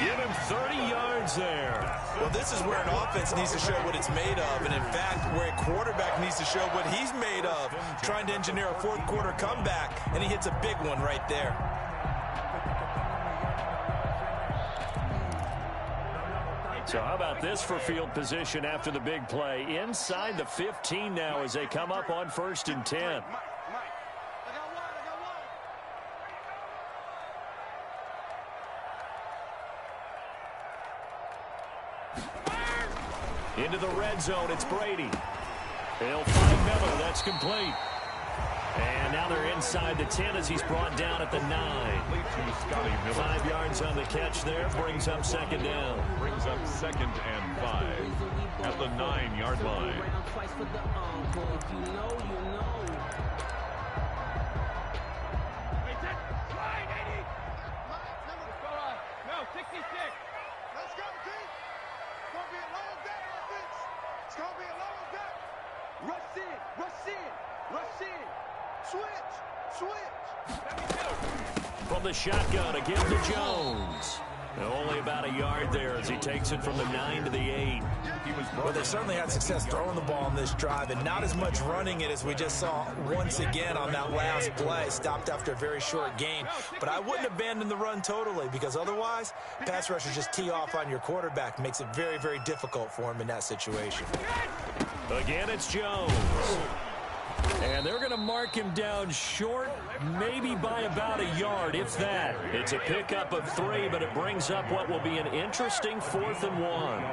B: Give him 30 yards there.
F: Well, this is where an offense needs to show what it's made of, and in fact, where a quarterback needs to show what he's made of, trying to engineer a 4th quarter comeback, and he hits a big one right there.
B: So how about this for field position after the big play? Inside the 15 now as they come up on 1st and 10. Into the red zone, it's Brady. They'll find Miller, that's complete. And now they're inside the 10 as he's brought down at the 9. 5 yards on the catch there, brings up 2nd down.
C: Brings up 2nd and 5 at the 9-yard line.
E: No, 66. Let's go, team. It's going to be a long day, offense. It's going to be a long day. Rush in, rush in, rush in. Switch.
B: From the shotgun, a give to Jones. Only about a yard there as he takes it from the 9 to the 8.
F: Well, they certainly had success throwing the ball on this drive, and not as much running it as we just saw once again on that last play. Stopped after a very short gain. But I wouldn't abandon the run totally, because otherwise, pass rushers just tee off on your quarterback. Makes it very, very difficult for him in that situation.
B: Again, it's Jones. And they're going to mark him down short, maybe by about a yard, if that. It's a pickup of 3, but it brings up what will be an interesting 4th and 1.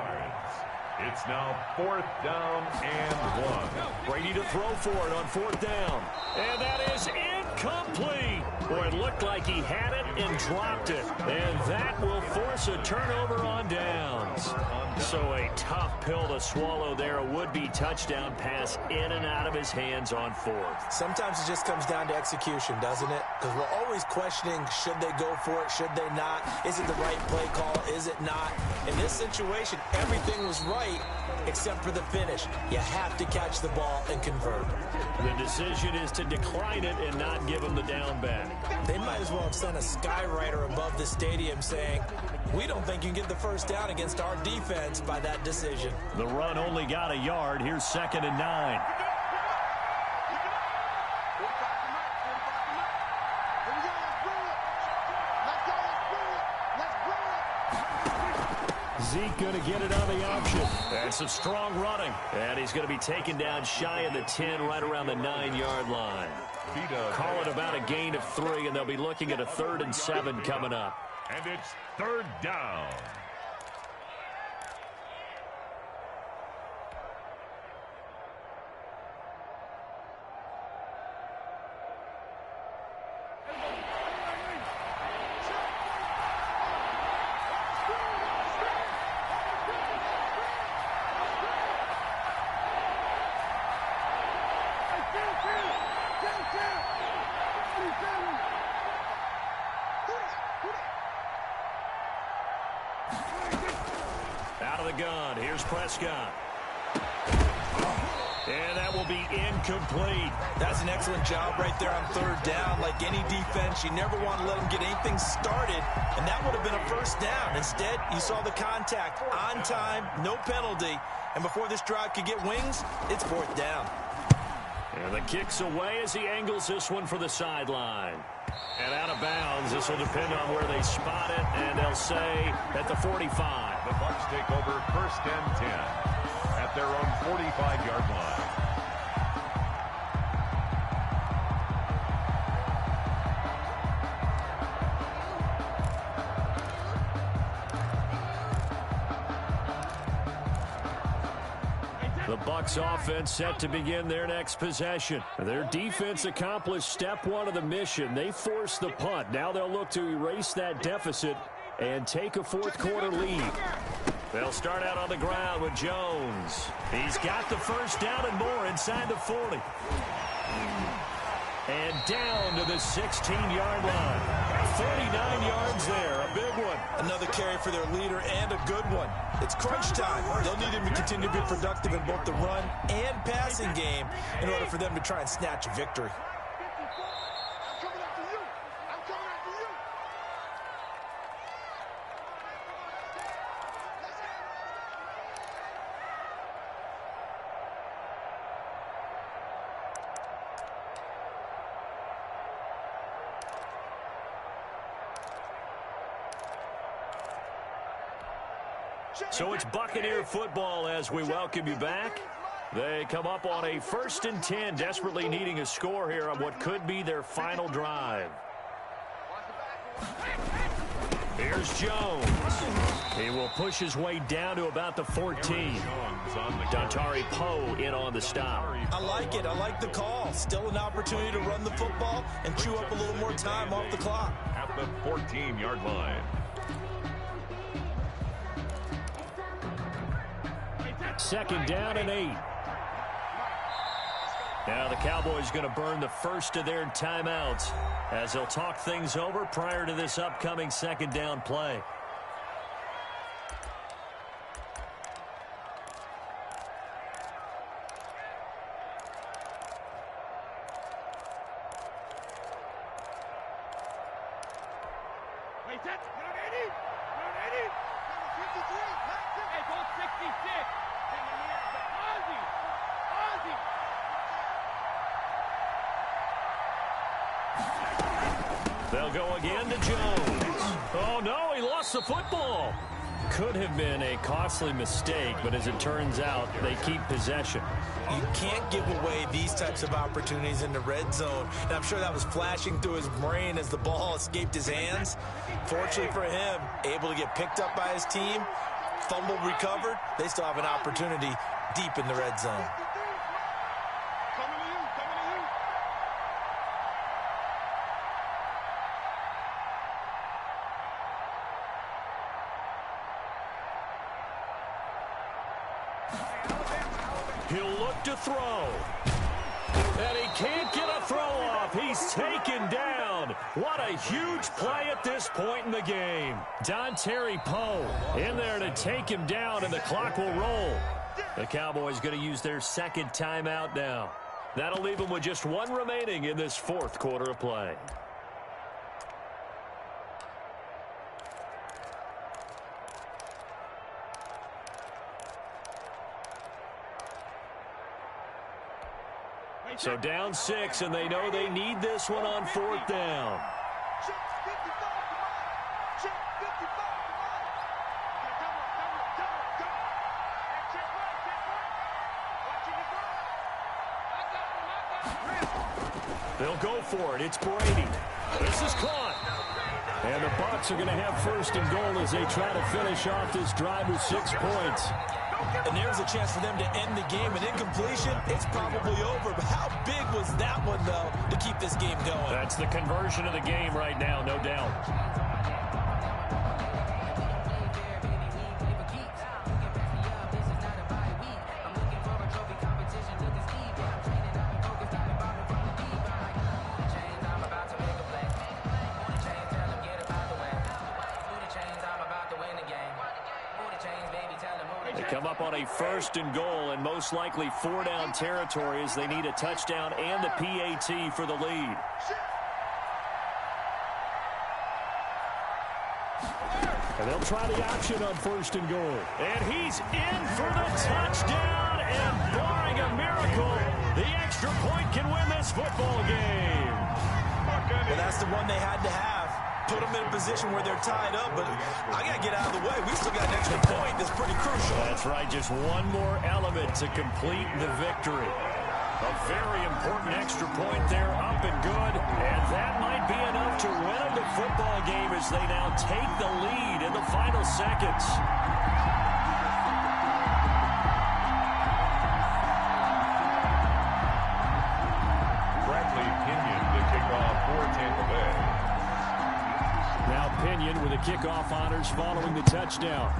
C: It's now 4th down and 1.
B: Brady to throw for it on 4th down. And that is incomplete. Boy, it looked like he had it and dropped it. And that will force a turnover on downs. So a tough pill to swallow there. A would-be touchdown pass in and out of his hands on 4th.
F: Sometimes it just comes down to execution, doesn't it? Because we're always questioning, should they go for it, should they not? Is it the right play call, is it not? In this situation, everything was right except for the finish. You have to catch the ball and convert.
B: The decision is to decline it and not give him the down back.
F: They might as well have sent a skywriter above the stadium saying, we don't think you can get the first down against our defense by that decision.
B: The run only got a yard. Here's 2nd and 9. Zeke going to get it on the option. That's a strong running. And he's going to be taken down shy of the 10, right around the 9-yard line. Call it about a gain of 3, and they'll be looking at a 3rd and 7 coming up.
C: And it's third down.
B: Out of the gun, here's Prescott. And that will be incomplete.
F: That's an excellent job right there on third down. Like any defense, you never want to let them get anything started, and that would have been a first down. Instead, you saw the contact on time, no penalty, and before this drive could get wings, it's fourth down.
B: And the kick's away as he angles this one for the sideline. And out of bounds, this will depend on where they spot it, and they'll say at the 45.
C: The Bucs take over first and 10 at their own 45-yard line.
B: The Bucs offense set to begin their next possession. Their defense accomplished step one of the mission. They forced the punt. Now they'll look to erase that deficit and take a fourth quarter lead. They'll start out on the ground with Jones. He's got the first down and more inside the 40. And down to the 16-yard line. 49 yards there, a big one.
F: Another carry for their leader and a good one. It's crunch time. They'll need him to continue to be productive in both the run and passing game in order for them to try and snatch a victory.
B: So it's Buccaneer football as we welcome you back. They come up on a 1st and 10, desperately needing a score here on what could be their final drive. Here's Jones. He will push his way down to about the 14. Dontari Poe in on the stop.
F: I like it. I like the call. Still an opportunity to run the football and chew up a little more time off the clock.
C: At the 14-yard line.
B: Second down and 8. Now the Cowboys going to burn the first of their timeouts as they'll talk things over prior to this upcoming second down play. They'll go again to Jones. Oh, no, he lost the football. Could have been a costly mistake, but as it turns out, they keep possession.
F: You can't give away these types of opportunities in the red zone. And I'm sure that was flashing through his brain as the ball escaped his hands. Fortunately for him, able to get picked up by his team, fumble recovered. They still have an opportunity deep in the red zone.
B: He'll look to throw. And he can't get a throw off. He's taken down. What a huge play at this point in the game. Dontari Poe in there to take him down, and the clock will roll. The Cowboys going to use their second timeout now. That'll leave them with just one remaining in this fourth quarter of play. So down 6, and they know they need this one on fourth down. They'll go for it. It's Brady. This is caught. And the Bucs are going to have first and goal as they try to finish off this drive with 6 points.
F: And there's a chance for them to end the game. An incompletion, it's probably over. But how big was that one, though, to keep this game going?
B: That's the conversion of the game right now, no doubt. Come up on a first and goal and most likely 4-down territory as they need a touchdown and the PAT for the lead. And they'll try the option on first and goal. And he's in for the touchdown, and barring a miracle, the extra point can win this football game.
F: Well, that's the one they had to have. Put them in a position where they're tied up, but I got to get out of the way. We still got an extra point that's pretty crucial.
B: That's right, just one more element to complete the victory. A very important extra point there, up and good, and that might be enough to win them the football game as they now take the lead in the final seconds. Pinion with the kickoff honors following the touchdown.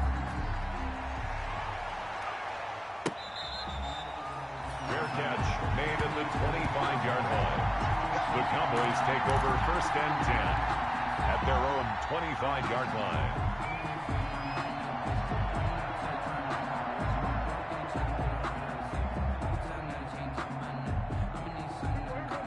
C: Fair catch made at the 25-yard line. The Cowboys take over first and 10 at their own 25-yard line.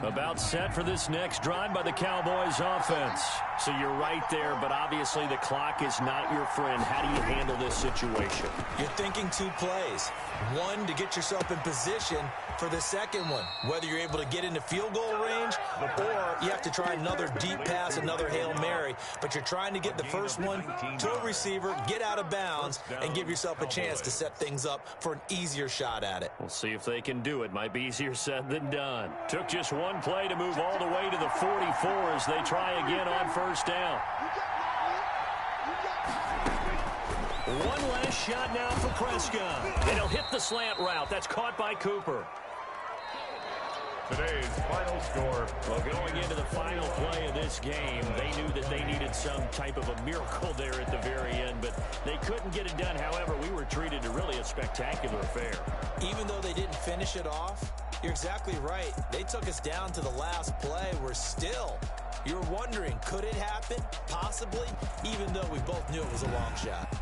B: About set for this next drive by the Cowboys offense. So you're right there, but obviously the clock is not your friend. How do you handle this situation?
F: You're thinking 2 plays. One, to get yourself in position for the second one, whether you're able to get into field goal range or you have to try another deep pass, another Hail Mary. But you're trying to get the first one to a receiver, get out of bounds, and give yourself a chance to set things up for an easier shot at it.
B: We'll see if they can do it. Might be easier said than done. Took just one play to move all the way to the 44 as they try again on first down. One last shot now for Prescott. And he'll hit the slant route. That's caught by Cooper.
C: Today's final score.
B: Well, going into the final play of this game, they knew that they needed some type of a miracle there at the very end, but they couldn't get it done. However, we were treated to really a spectacular affair.
F: Even though they didn't finish it off, you're exactly right. They took us down to the last play. We're still, you're wondering, could it happen? Possibly, even though we both knew it was a long shot.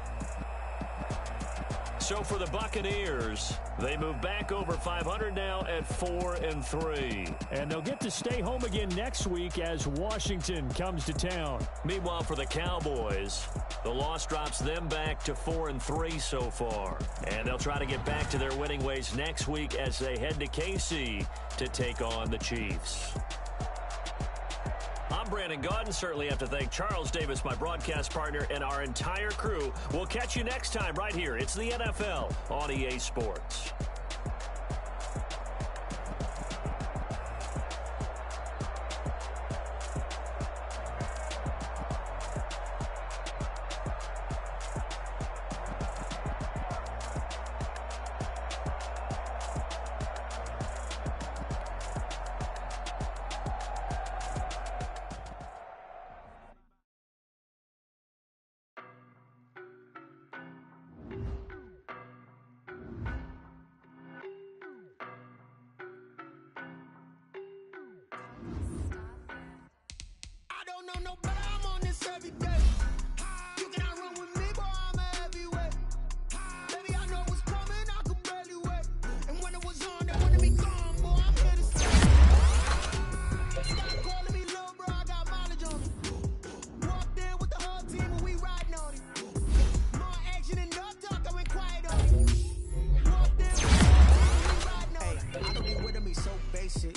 B: So for the Buccaneers, they move back over 500 now at 4-3. And they'll get to stay home again next week as Washington comes to town. Meanwhile, for the Cowboys, the loss drops them back to 4-3 so far. And they'll try to get back to their winning ways next week as they head to KC to take on the Chiefs. I'm Brandon Gaudin. Certainly have to thank Charles Davis, my broadcast partner, and our entire crew. We'll catch you next time right here. It's the NFL on EA Sports.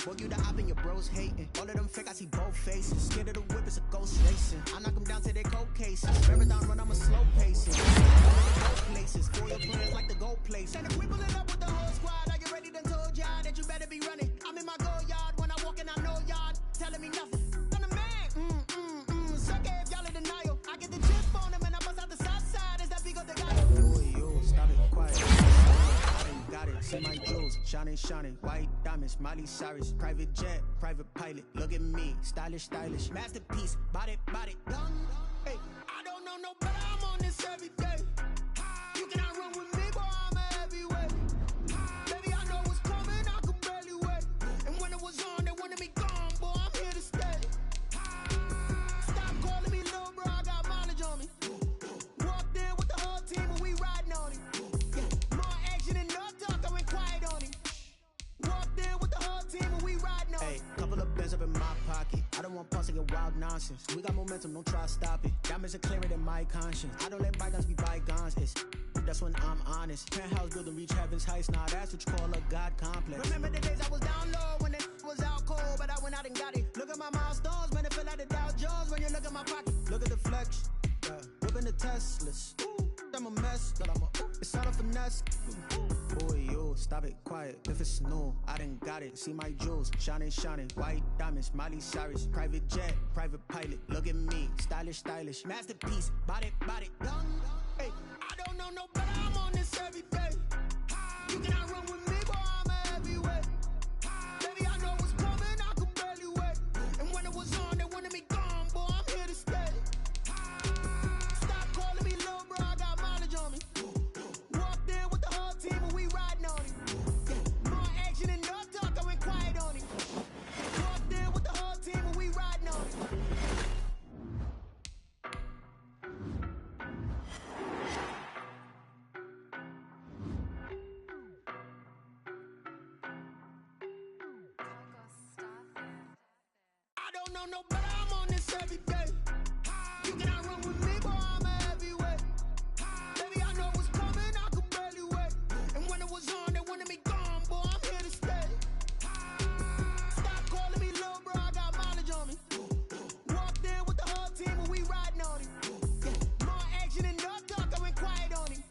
A: Boy, you the op and your bros hating. All of them fake, I see both faces. Scared of the whip, it's a ghost racing. I knock them down to their cold cases. Marathon run, I'm a slow pacing. Places, for your plans like the gold place. And if we pull it up with the whole squad, are you ready? Done told y'all that you better be running. I'm in my go yard when I walk in, I know y'all telling me nothing. I'm the man, suck it if y'all are the see my jewels, shining, shining, white diamonds, Miley Cyrus, private jet, private pilot, look at me, stylish, stylish, masterpiece, body, done. Hey, I don't know no better, I'm on this every day. You cannot run with me, boy, I'm a heavyweight. Baby, I know what's coming, I could barely wait. And when it was on, they wanted me gone, boy, I'm here to stay. Stop calling me little bro, I got mileage on me. Walked in with the whole team and we riding on him. More action and no talk, I went quiet on him. Walked in with the whole team and we riding on him. Hey, couple of bands up in my pocket. I don't want pause to get wild nonsense. We got momentum, don't try to stop it. Diamonds are clearer than my conscience. I don't let bygones be bygones. That's when I'm honest. Penthouse building, reach heaven's heights. Nah, that's what you call a God complex. Remember the days I was down low when it was out cold, but I went out and got it. Look at my milestones, man, it feel like the Dow Jones when you look at my pocket. Look at the flex, whipping the Teslas. I'm a mess, but it's all a finesse. Boy, you stop it, quiet. If it's new, I done got it. See my jewels, shining, shining, white diamonds, Miley Cyrus, private jet, private pilot. Look at me, stylish, stylish, masterpiece, body, done. Hey, I don't know no better, I'm on this every day. You cannot run with me, boy, I'm a heavyweight. Baby, I know what's coming, I could barely wait. And when it was on, they wanted me gone, boy, I'm here to stay. Stop calling me little bro, I got mileage on me. Walked in with the whole team and we riding on him. More action and no talk, I went quiet on him. Walked in with the whole team and we riding on him. I don't know no better, I'm on this every day. You cannot run with me, boy, I'm a heavyweight. Baby, I know what's coming, I could barely wait. And when it was on, they wanted me gone, boy, I'm here to stay. Stop calling me little bro, I got mileage on me. Walked in with the whole team and we riding on him. More action and no talk, I went quiet on him.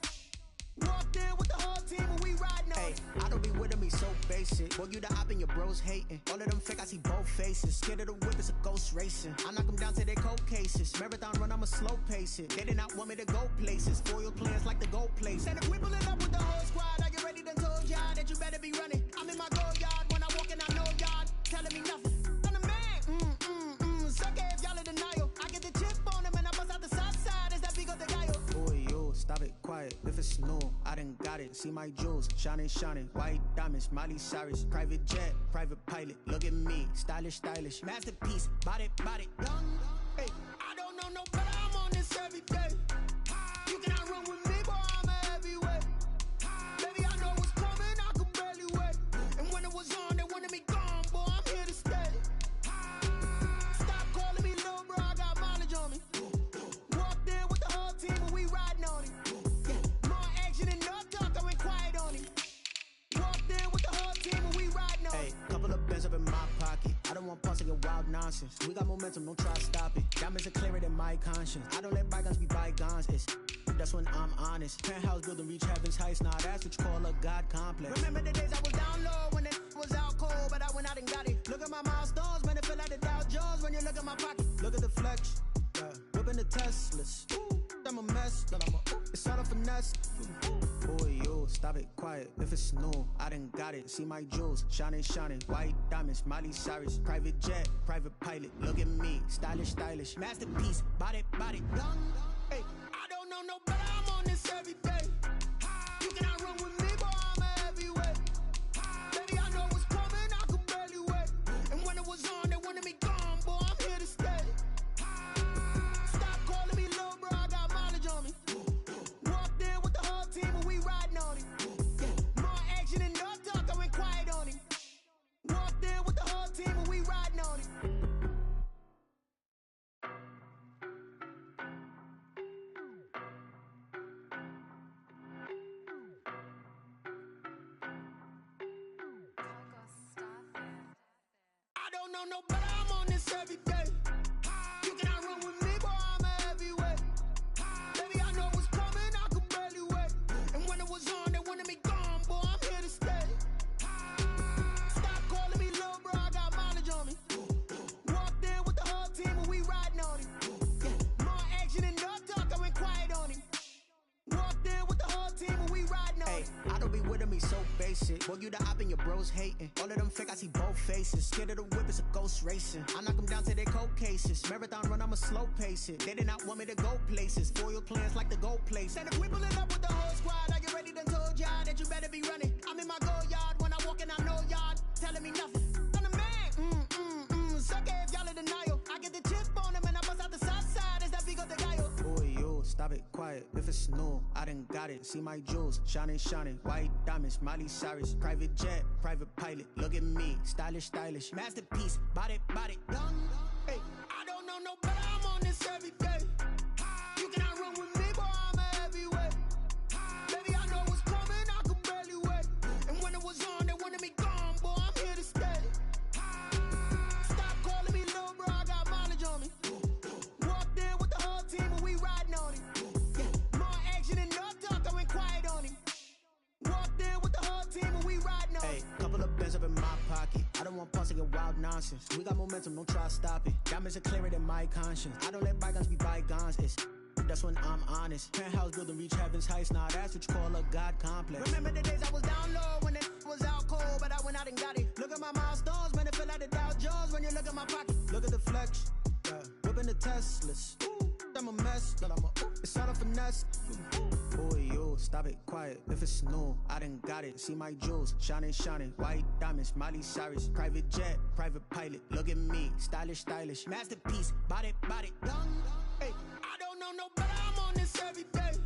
A: Walked in with the whole team and we riding on him. I don't be with me so basic. Boy, you the op and your bros hating. All of them fake, I see both faces. Scared of the whip, it's a ghost racing. I knock them down to their cold cases. Marathon run, I'ma slow pace it. They did not want me to go places. Foil plans like the gold place. And if we pulling up with the whole squad, I get ready to told y'all that you better be running. I'm in my gold yard. When I walk in, I know y'all telling me nothing. I'm the man. Suck it if y'all in denial. I get the chip on them and I bust out the south side. Is that big of the guy? Boy, you stop it, quiet. If it's new, I done got it. See my jewels, shining, shining, white diamonds, Miley Cyrus, private jet, private pilot. Look at me, stylish, stylish, masterpiece, body, done. Hey, I don't know no better, I'm on this every day. You cannot run with me, boy, I'm a heavyweight. Baby, I know what's coming, I could barely wait. And when it was on, they wanted me gone, boy, I'm here to stay. Stop calling me little bro, I got mileage on me. Walked in with the whole team and we riding on him. More action and no talk, I went quiet on him. Walked in with the whole team and we riding on him. Hey, couple of bands up in my pocket. I don't want pause to get wild nonsense. We got momentum, don't try to stop it. Diamonds are clearer than my conscience. I don't let bygones be bygones. That's when I'm honest. Penthouse building, reach heaven's heights. Nah, that's what you call a God complex. Remember the days I was down low when it was out cold, but I went out and got it. Look at my milestones, man, it feel like the Dow Jones when you look at my pocket. Look at the flex, whipping the Teslas. I'm a mess, but it's all a finesse. Boy, you stop it, quiet. If it's new, I done got it. See my jewels, shining, shining, white diamonds, Miley Cyrus, private jet, private pilot. Look at me, stylish, stylish, masterpiece, body, done. Hey, I don't know no better, I'm on this every day. You cannot run with me, boy, I'm a heavyweight. Baby, I know what's coming, I could barely wait. And when it was on, they wanted me gone, boy, I'm here to stay. Stop calling me little bro, I got mileage on me. Walked in with the whole team and we riding on him. More action and no talk, I went quiet on him. Walked in with the whole team and we riding on him. I don't know no better, I'm on this every day. You cannot run with me, boy, I'm a heavyweight. Baby, I know what's coming, I could barely wait. And when it was on, they wanted me gone, boy, I'm here to stay. Stop calling me little bro, I got mileage on me. Walked in with the whole team and we riding on him. More action and no talk, I went quiet on him. Walked in with the whole team and we riding on him. Hey, I don't be with me so basic. face it. Boy, you the op and your bros hating. All of them fake, I see both faces. Scared of the whip, it's a ghost racing. I knock them down to their cold cases. Marathon run, I'ma slow pace it. They did not want me to go places. Foil plans like the gold place. And if we pulling up with the whole squad, are you ready? Done told y'all that you better be running. I'm in my go yard. When I walk in, I know y'all telling me nothing. I'm the man. Suck it if y'all in denial. I get the chip on them and I bust out the south side. Is that Vigo de Gallo? Boy, yo, stop it, quiet. If it's new, I done got it. See my jewels, shining, shining. White diamonds, Miley Cyrus. Private jet, private pilot. Look at me, stylish, stylish. Masterpiece, body, young. Hey, I don't know no better. I'm on this every day. You cannot run with me, boy. I'm a heavyweight. Baby, I know what's coming. I could barely wait. And when it was on, they wanted me gone, boy. I'm here to stay. Stop calling me little bro. I got mileage on me. Walked in with the whole team and we riding on it. Yeah, more action and no talk. I went quiet on him. Walked in with the whole team and we riding on it. Hey, couple of bands up in my pocket. I don't want pulse and wild nonsense. We got momentum, don't try to stop it. Diamonds are clearer than my conscience. I don't let bygones be bygones. That's when I'm honest. Penthouse building, reach heaven's heights. Nah, that's what you call a God complex. Remember the days I was down low when it was out cold, but I went out and got it. Look at my milestones, man, it feel like the Dow Jones when you look at my pocket. Look at the flex, yeah. Whipping the Teslas. I'm a mess, but it's all a finesse. Boy, yo, stop it, quiet. If it's new, I done got it. See my jewels, shining, shining. White diamonds, Miley Cyrus. Private jet, private pilot. Look at me, stylish, stylish. Masterpiece, body, young. Hey, I don't know no better. I'm on this every day.